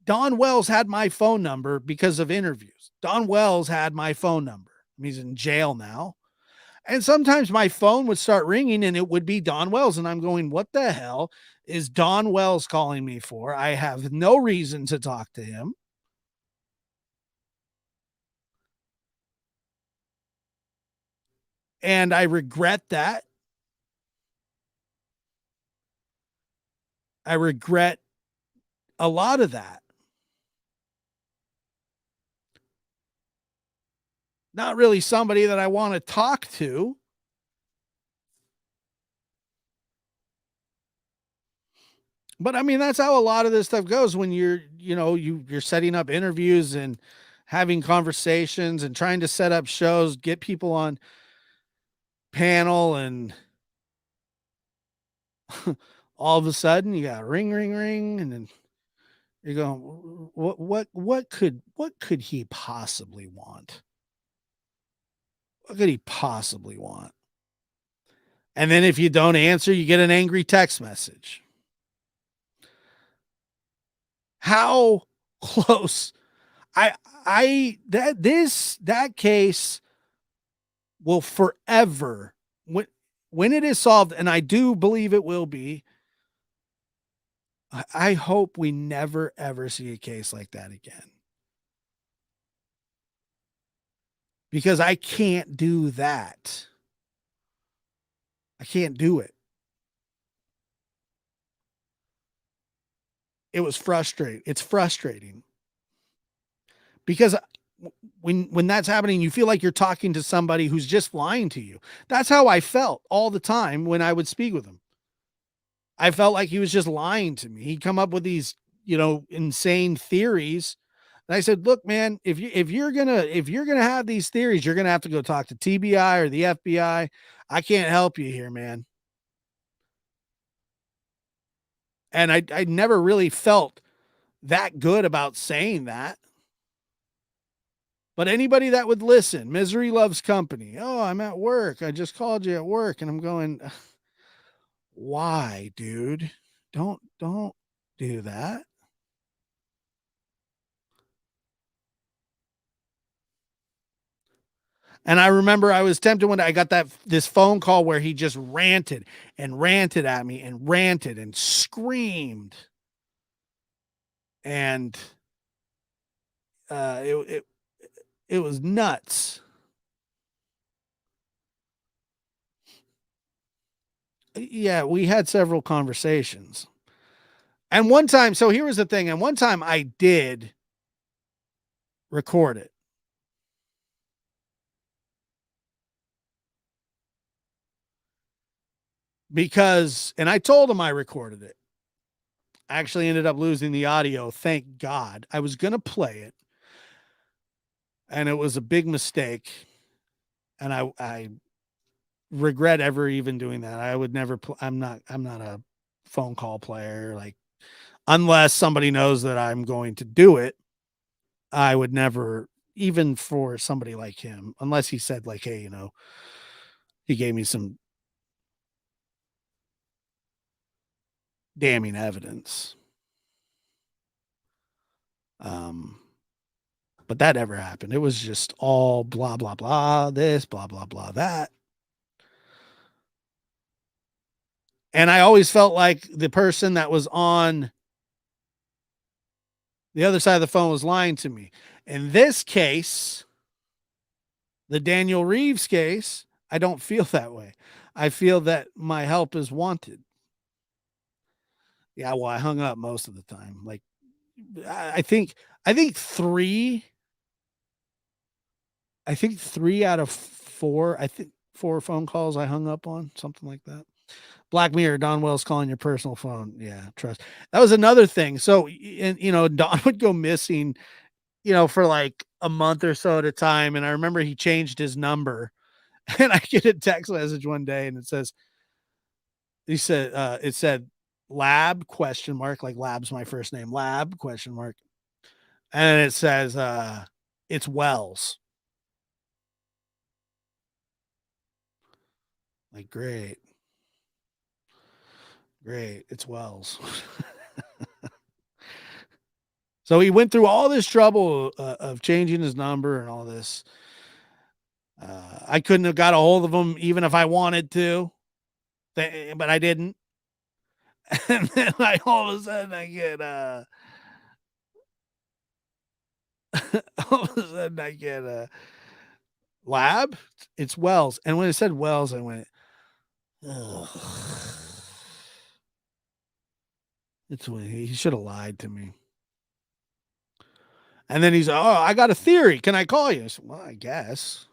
Don Wells had my phone number because of interviews. Don Wells had my phone number. He's in jail now. And sometimes my phone would start ringing and it would be Don Wells. And I'm going, what the hell is Don Wells calling me for? I have no reason to talk to him. And I regret that. I regret a lot of that. Not really somebody that I want to talk to. But I mean, that's how a lot of this stuff goes when you're setting up interviews and having conversations and trying to set up shows, get people on panel, and all of a sudden you got ring, ring, ring, and then you're going, what could he possibly want? What could he possibly want? And then if you don't answer, you get an angry text message. How close? That case will forever, when it is solved, and I do believe it will be. I hope we never ever see a case like that again, because I can't do that. I can't do it. It was frustrating. It's frustrating because when that's happening, you feel like you're talking to somebody who's just lying to you. That's how I felt all the time when I would speak with him. I felt like he was just lying to me. He'd come up with these, insane theories. And I said, "Look, man, if you're gonna have these theories, you're gonna have to go talk to TBI or the FBI. I can't help you here, man." And I never really felt that good about saying that. But anybody that would listen, misery loves company. Oh, I'm at work. I just called you at work, and I'm going, why, dude? Don't do that. And I remember I was tempted when I got this phone call where he just ranted and ranted at me and ranted and screamed. And it was nuts. Yeah, we had several conversations. And one time, so here was the thing, and one time I did record it because, and I told him I recorded it. I actually ended up losing the audio. Thank God. I was going to play it, and it was a big mistake. And I regret ever even doing that. I would never, I'm not a phone call player. Like, unless somebody knows that I'm going to do it, I would never, even for somebody like him, unless he said, like, hey, he gave me some damning evidence. Um, but that never happened. It was just all blah, blah, blah, this, blah, blah, blah, that. And I always felt like the person that was on the other side of the phone was lying to me. In this case, the Daniel Reeves case, I don't feel that way. I feel that my help is wanted. Yeah, well, I hung up most of the time. Like, I think I think three I think 3 out of 4, I think 4 phone calls I hung up on, something like that. Black Mirror, Don Wells calling your personal phone. Yeah, trust. That was another thing. So, and Don would go missing, for like a month or so at a time. And I remember he changed his number, and I get a text message one day, and it said lab question mark, like lab's my first name, lab question mark, and it says it's Wells. Like, great, great, it's Wells. So he went through all this trouble of changing his number and all this. I couldn't have got a hold of him even if I wanted to, but I didn't. And then, like, all of a sudden I get all of a sudden I get lab. It's Wells, and when it said Wells, I went, ugh. It's when he should have lied to me. And then he's, oh, I got a theory. Can I call you? I said, well, I guess.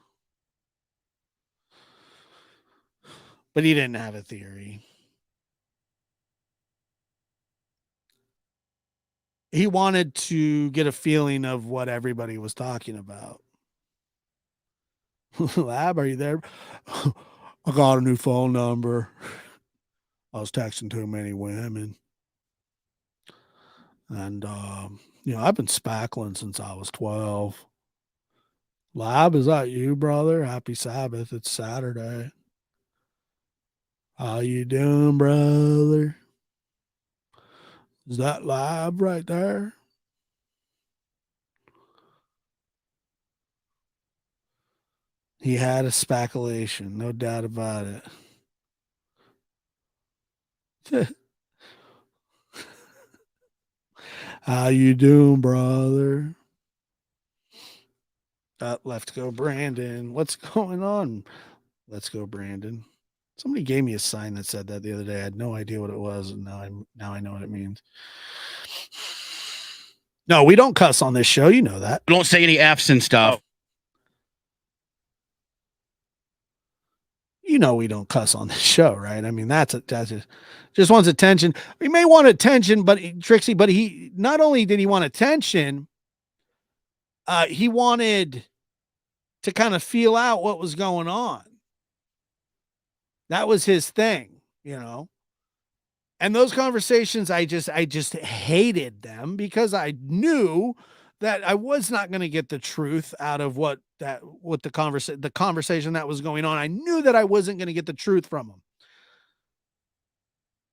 But he didn't have a theory. He wanted to get a feeling of what everybody was talking about. Lab, are you there? I got a new phone number. I was texting too many women. And, I've been spackling since I was 12. Lab, is that you, brother? Happy Sabbath. It's Saturday. How you doing, brother? Is that Lab right there? He had a speculation, no doubt about it. How you doing, brother? Let's go, Brandon. What's going on? Let's go, Brandon. Somebody gave me a sign that said that the other day. I had no idea what it was, and now I know what it means. No, we don't cuss on this show. You know that. Don't say any F's and stuff. Oh. You know we don't cuss on this show, right? I mean, that's just wants attention. He may want attention, but Trixie, but he not only did he want attention, he wanted to kind of feel out what was going on. That was his thing, you know. And those conversations, I just hated them because I knew that I was not going to get the truth out of what the conversation that was going on. I knew that I wasn't going to get the truth from him.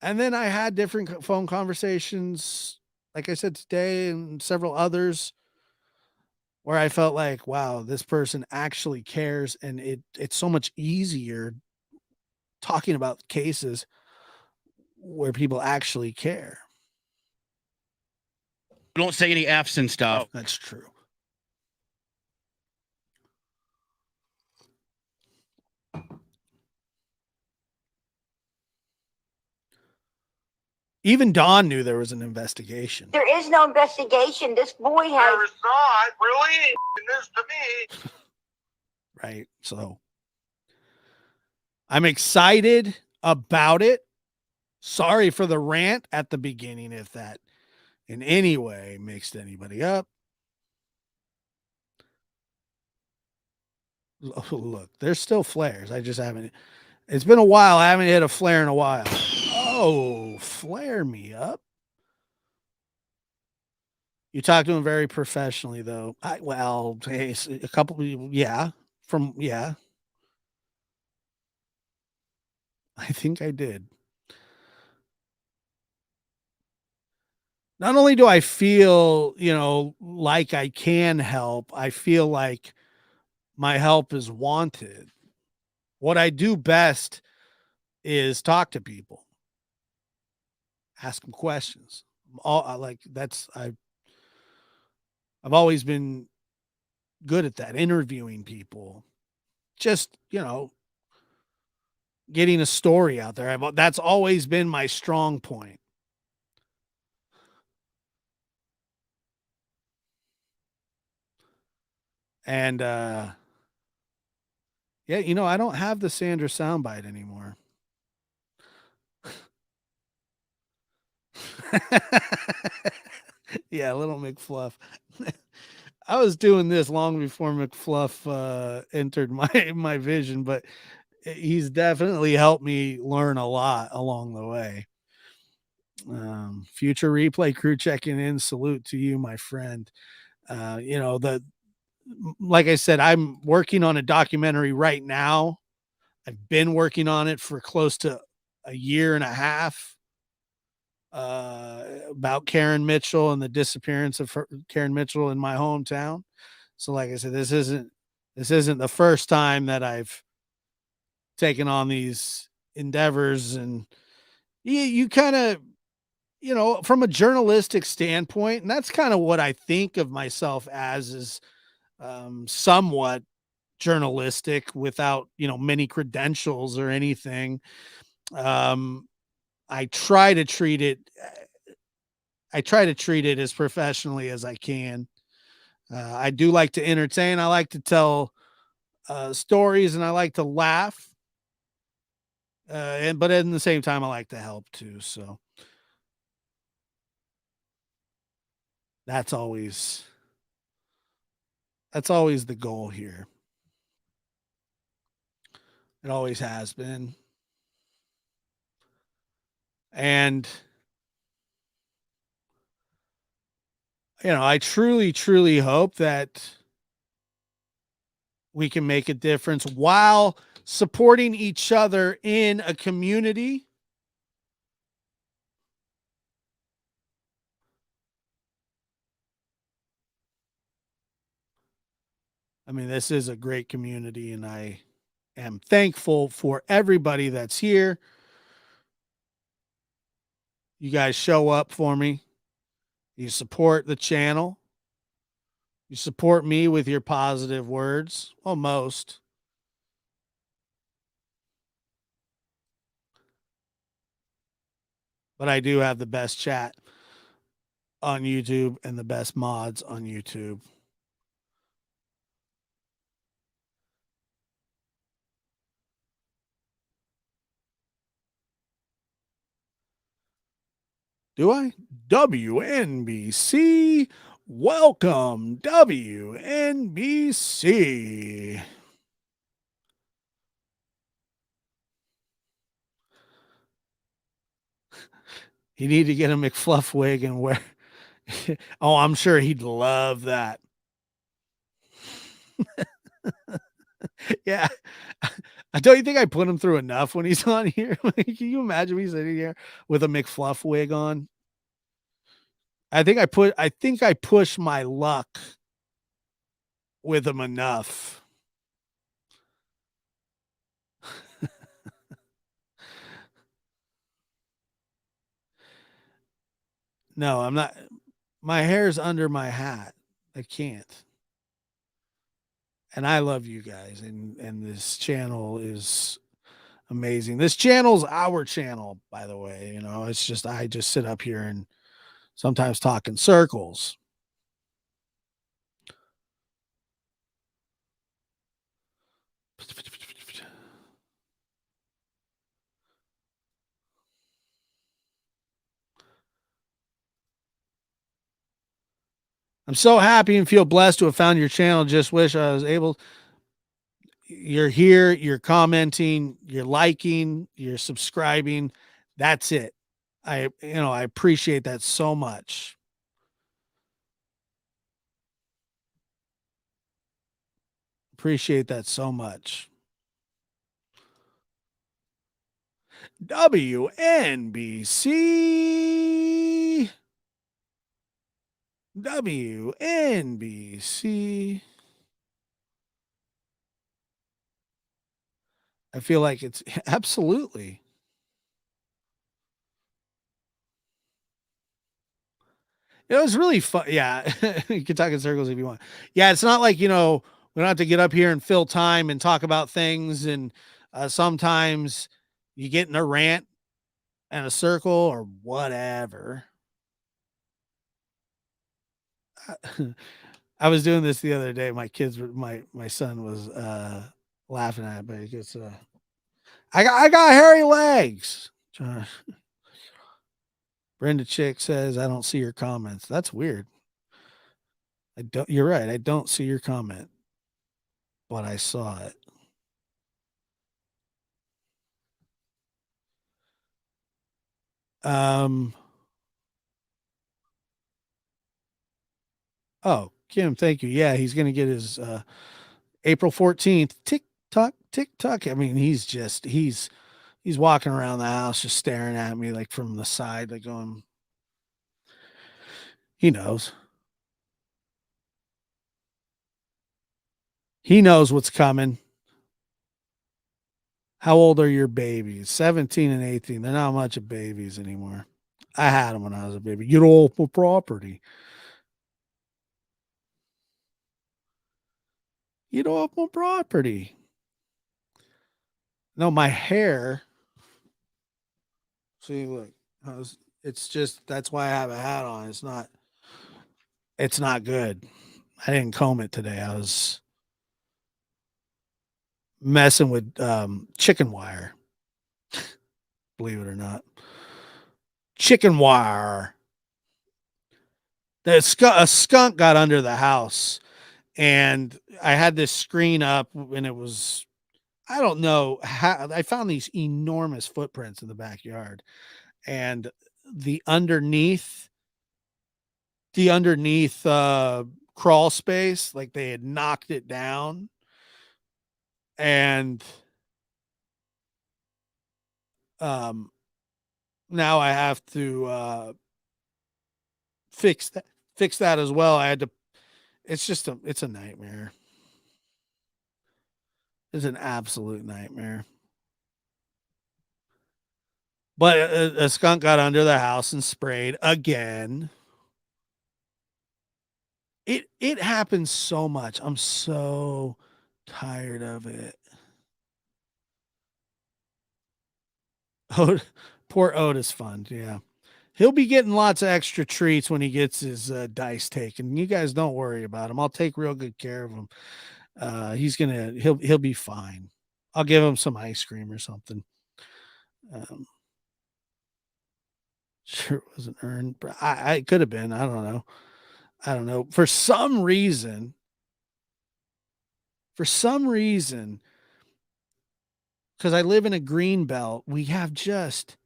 And then I had different phone conversations, like I said today, and several others, where I felt like, wow, this person actually cares, and it's so much easier talking about cases where people actually care. Don't say any F's and stuff. Oh, that's true. Even Dawn knew there was an investigation. There is no investigation. This boy has. There is not really this to me. Right. So I'm excited about it. Sorry for the rant at the beginning if that in any way mixed anybody up. Look, there's still flares. I just haven't. It's been a while. I haven't hit a flare in a while. Oh, flare me up. You talk to him very professionally, though. Hey, a couple, yeah, yeah. I think I did. Not only do I feel, like I can help, I feel like my help is wanted. What I do best is talk to people, ask them questions. I've always been good at that, interviewing people, just, getting a story out there. That's always been my strong point. And, yeah, I don't have the Sandra soundbite anymore. Yeah, little McFluff. I was doing this long before McFluff entered my vision, but he's definitely helped me learn a lot along the way. Future replay crew checking in. Salute to you, my friend. Like I said, I'm working on a documentary right now. I've been working on it for close to a year and a half. About Karen Mitchell and the disappearance of Karen Mitchell in my hometown. So, like I said, this isn't the first time that I've taken on these endeavors, and you kind of, from a journalistic standpoint, and that's kind of what I think of myself as, is somewhat journalistic without, many credentials or anything. I try to treat it as professionally as I can. I do like to entertain. I like to tell stories, and I like to laugh. But at the same time, I like to help too. So that's always the goal here. It always has been. And, I truly, truly hope that we can make a difference while supporting each other in a community. I mean, this is a great community, and I am thankful for everybody that's here. You guys show up for me. You support the channel. You support me with your positive words. Well, most. but I do have the best chat on YouTube and the best mods on YouTube. Do I? WNBC. Welcome, WNBC. You need to get a McFluff wig and wear. Oh, I'm sure he'd love that. Yeah. Don't you think I put him through enough when he's on here? Can you imagine me sitting here with a McFluff wig on? I think I push my luck with him enough. No, I'm not. My hair's under my hat. I can't. And I love you guys, and this channel is amazing. This channel's our channel, by the way. You know, it's just I just sit up here and sometimes talk in circles. I'm so happy and feel blessed to have found your channel. Just wish I was able. You're here, you're commenting, you're liking, you're subscribing. That's it. I appreciate that so much. Appreciate that so much. WNBC. WNBC. I feel like it's absolutely. It was really fun. Yeah. You can talk in circles if you want. Yeah. It's not like, we don't have to get up here and fill time and talk about things. And sometimes you get in a rant and a circle or whatever. I was doing this the other day. My son was laughing at it, but he goes, I got hairy legs. Brenda Chick says, I don't see your comments. That's weird. You're right. I don't see your comment, but I saw it. Oh, Kim, thank you. Yeah, he's going to get his April 14th tick tock. I mean, he's walking around the house just staring at me like from the side, like going, he knows. He knows what's coming. How old are your babies? 17 and 18. They're not much of babies anymore. I had them when I was a baby. Get off my property. Get off my property. No, my hair. See, look. It's just that's why I have a hat on. It's not good. I didn't comb it today. I was messing with chicken wire. Believe it or not. Chicken wire. A skunk got under the house, and I had this screen up, and it was, I don't know how, I found these enormous footprints in the backyard, and the underneath crawl space, like they had knocked it down, and now I have to fix that as well. I had to. It's a nightmare. It's an absolute nightmare. But a skunk got under the house and sprayed again. It happens so much. I'm so tired of it. Poor Otis Fund. Yeah. He'll be getting lots of extra treats when he gets his dice taken. You guys don't worry about him. I'll take real good care of him. He'll be fine. I'll give him some ice cream or something. Sure, it wasn't earned. I could have been. I don't know. For some reason, because I live in a green belt, we have just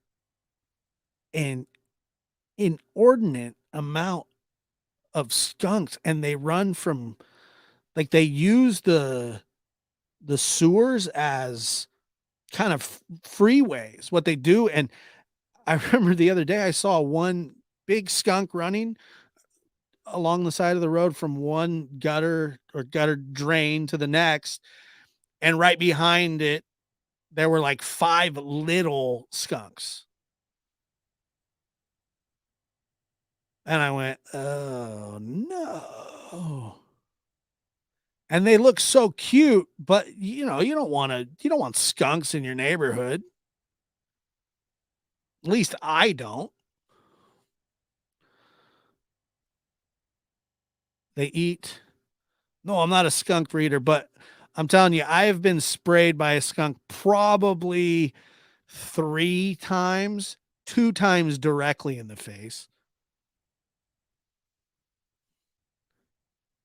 an inordinate amount of skunks, and they run from, like, they use the sewers as kind of freeways, what they do. And I remember the other day I saw one big skunk running along the side of the road from one gutter or gutter drain to the next, and right behind it there were like 5 little skunks. And I went, oh no. And they look so cute, but you don't want skunks in your neighborhood. At least I don't. They eat. No, I'm not a skunk breeder, but I'm telling you, I have been sprayed by a skunk probably 3 times, 2 times directly in the face.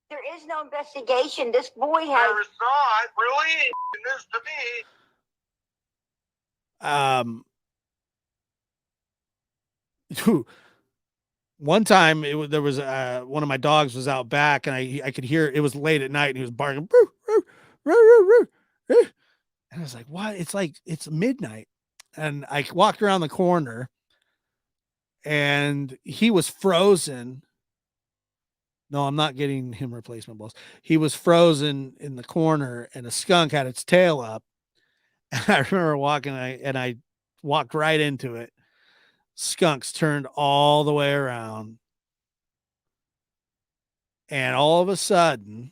There is no investigation. This boy has. There's not really this to me. One time there was one of my dogs was out back, and I could hear, it was late at night, and he was barking. Roo, roo, roo, roo, roo, roo. And I was like, what? It's midnight. And I walked around the corner, and he was frozen. No, I'm not getting him replacement balls. He was frozen in the corner, and a skunk had its tail up. And I remember walking, and I walked right into it. Skunks turned all the way around. And all of a sudden,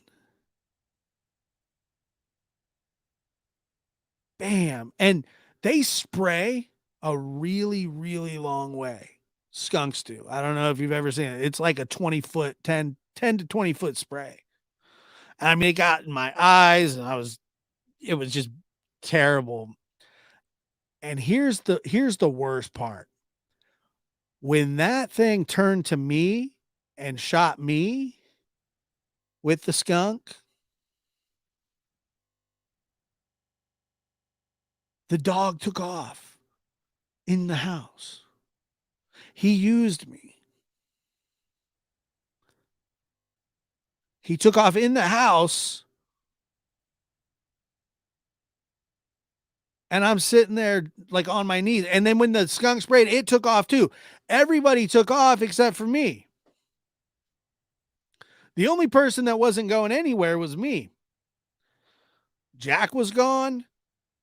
bam. And they spray a really, really long way. Skunks do. I don't know if you've ever seen it. It's like a 20-foot, 10 to 20-foot spray. I mean, it got in my eyes, and it was just terrible. And here's the worst part. When that thing turned to me and shot me with the skunk, the dog took off in the house. He used me. He took off in the house, and I'm sitting there like on my knees. And then when the skunk sprayed, it took off too. Everybody took off except for me. The only person that wasn't going anywhere was me. Jack was gone.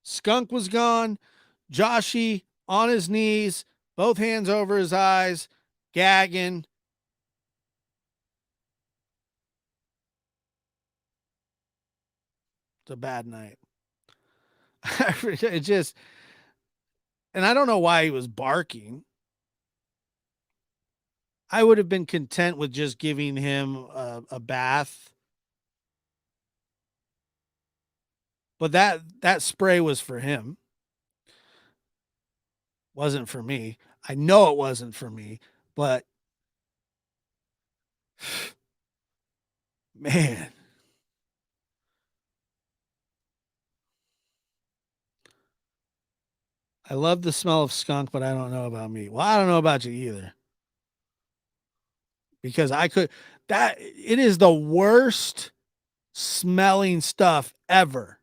Skunk was gone. Joshy on his knees, both hands over his eyes, gagging. It's a bad night. It just, and I don't know why he was barking. I would have been content with just giving him a bath. But that spray was for him. Wasn't for me. I know it wasn't for me, but man. I love the smell of skunk, but I don't know about me. Well, I don't know about you either. Because it is the worst smelling stuff ever.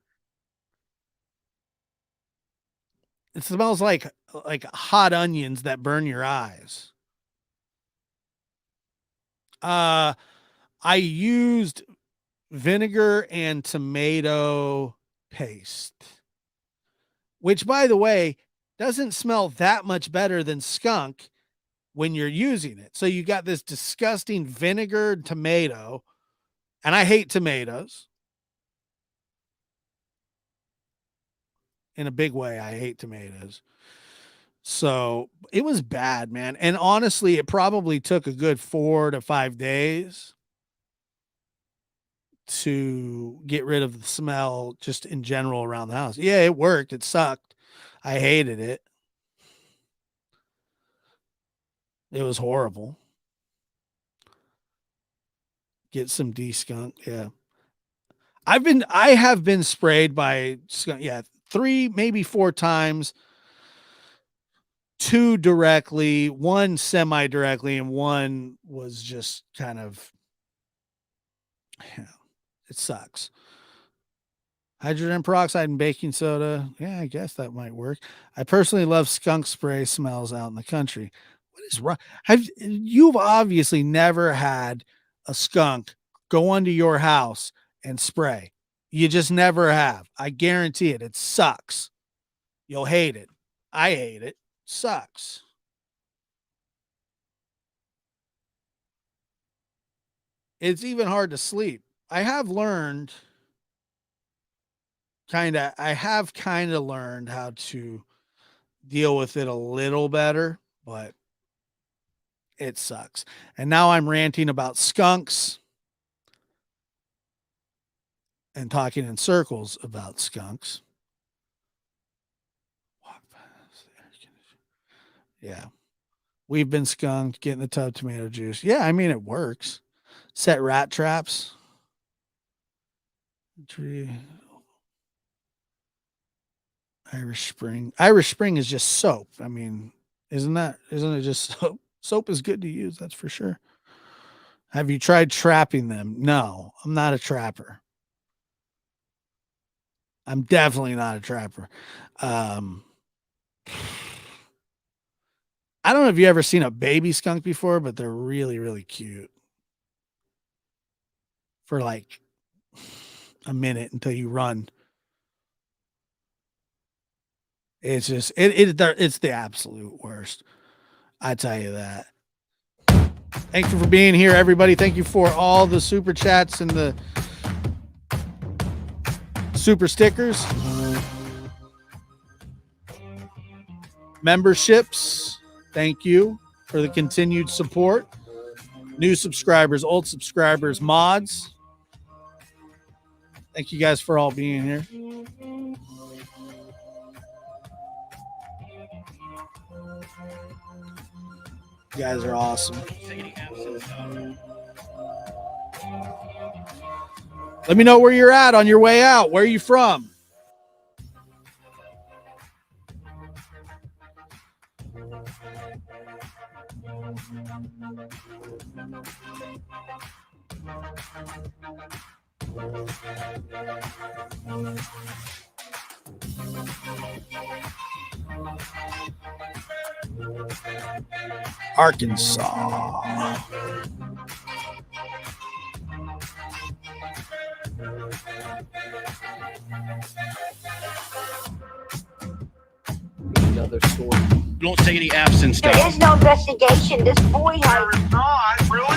It smells like hot onions that burn your eyes. I used vinegar and tomato paste, which, by the way, doesn't smell that much better than skunk when you're using it. So you got this disgusting vinegar tomato, and I hate tomatoes. In a big way, I hate tomatoes. So it was bad, man. And honestly, it probably took a good 4 to 5 days to get rid of the smell just in general around the house. Yeah, it worked. It sucked. I hated it. It was horrible. Get some de-skunk. Yeah. I have been sprayed by skunk. Yeah. 3, maybe 4 times, 2 directly, 1 semi-directly, and 1 was just kind of, yeah, it sucks. Hydrogen peroxide and baking soda. Yeah, I guess that might work. I personally love skunk spray smells out in the country. What is wrong? You've obviously never had a skunk go onto your house and spray. You just never have. I guarantee it. It sucks. You'll hate it. I hate it. Sucks. It's even hard to sleep. I have learned I have kind of learned how to deal with it a little better, but it sucks. And now I'm ranting about skunks and talking in circles about skunks. Walk past the air conditioner. Yeah. We've been skunked, get in the tub, tomato juice. Yeah, I mean, it works. Set rat traps. Tree. Irish Spring. Irish Spring is just soap. I mean, isn't it just soap? Soap is good to use, that's for sure. Have you tried trapping them? No, I'm not a trapper. I'm definitely not a trapper. I don't know if you ever seen a baby skunk before, but they're really, really cute. For like a minute until you run. It's just it's the absolute worst. I tell you that. Thank you for being here, everybody. Thank you for all the super chats and the super stickers. Memberships. Thank you for the continued support. New subscribers, old subscribers, mods. Thank you guys for all being here. You guys are awesome. Let me know where you're at on your way out. Where are you from? Arkansas. Another story. Don't say any F's and There stuff. is no investigation. This boy has. There is not, really.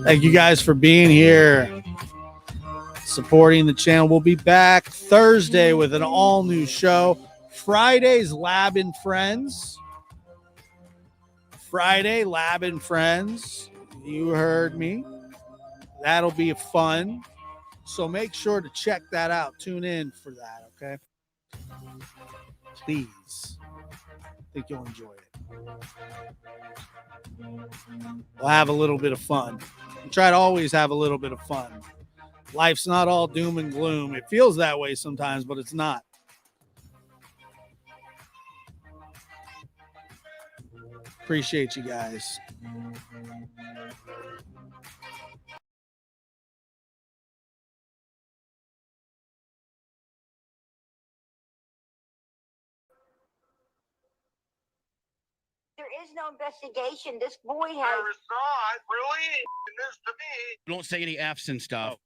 Thank you guys for being here, supporting the channel. We'll be back Thursday with an all new show. Friday's Lab and Friends. Friday, Lab and Friends. You heard me. That'll be fun. So make sure to check that out. Tune in for that, okay? Please. I think you'll enjoy it. We'll have a little bit of fun. We try to always have a little bit of fun. Life's not all doom and gloom. It feels that way sometimes, but it's not. Appreciate you guys. There is no investigation. This boy has. There is not, really. This to me. Don't say any F's and stuff.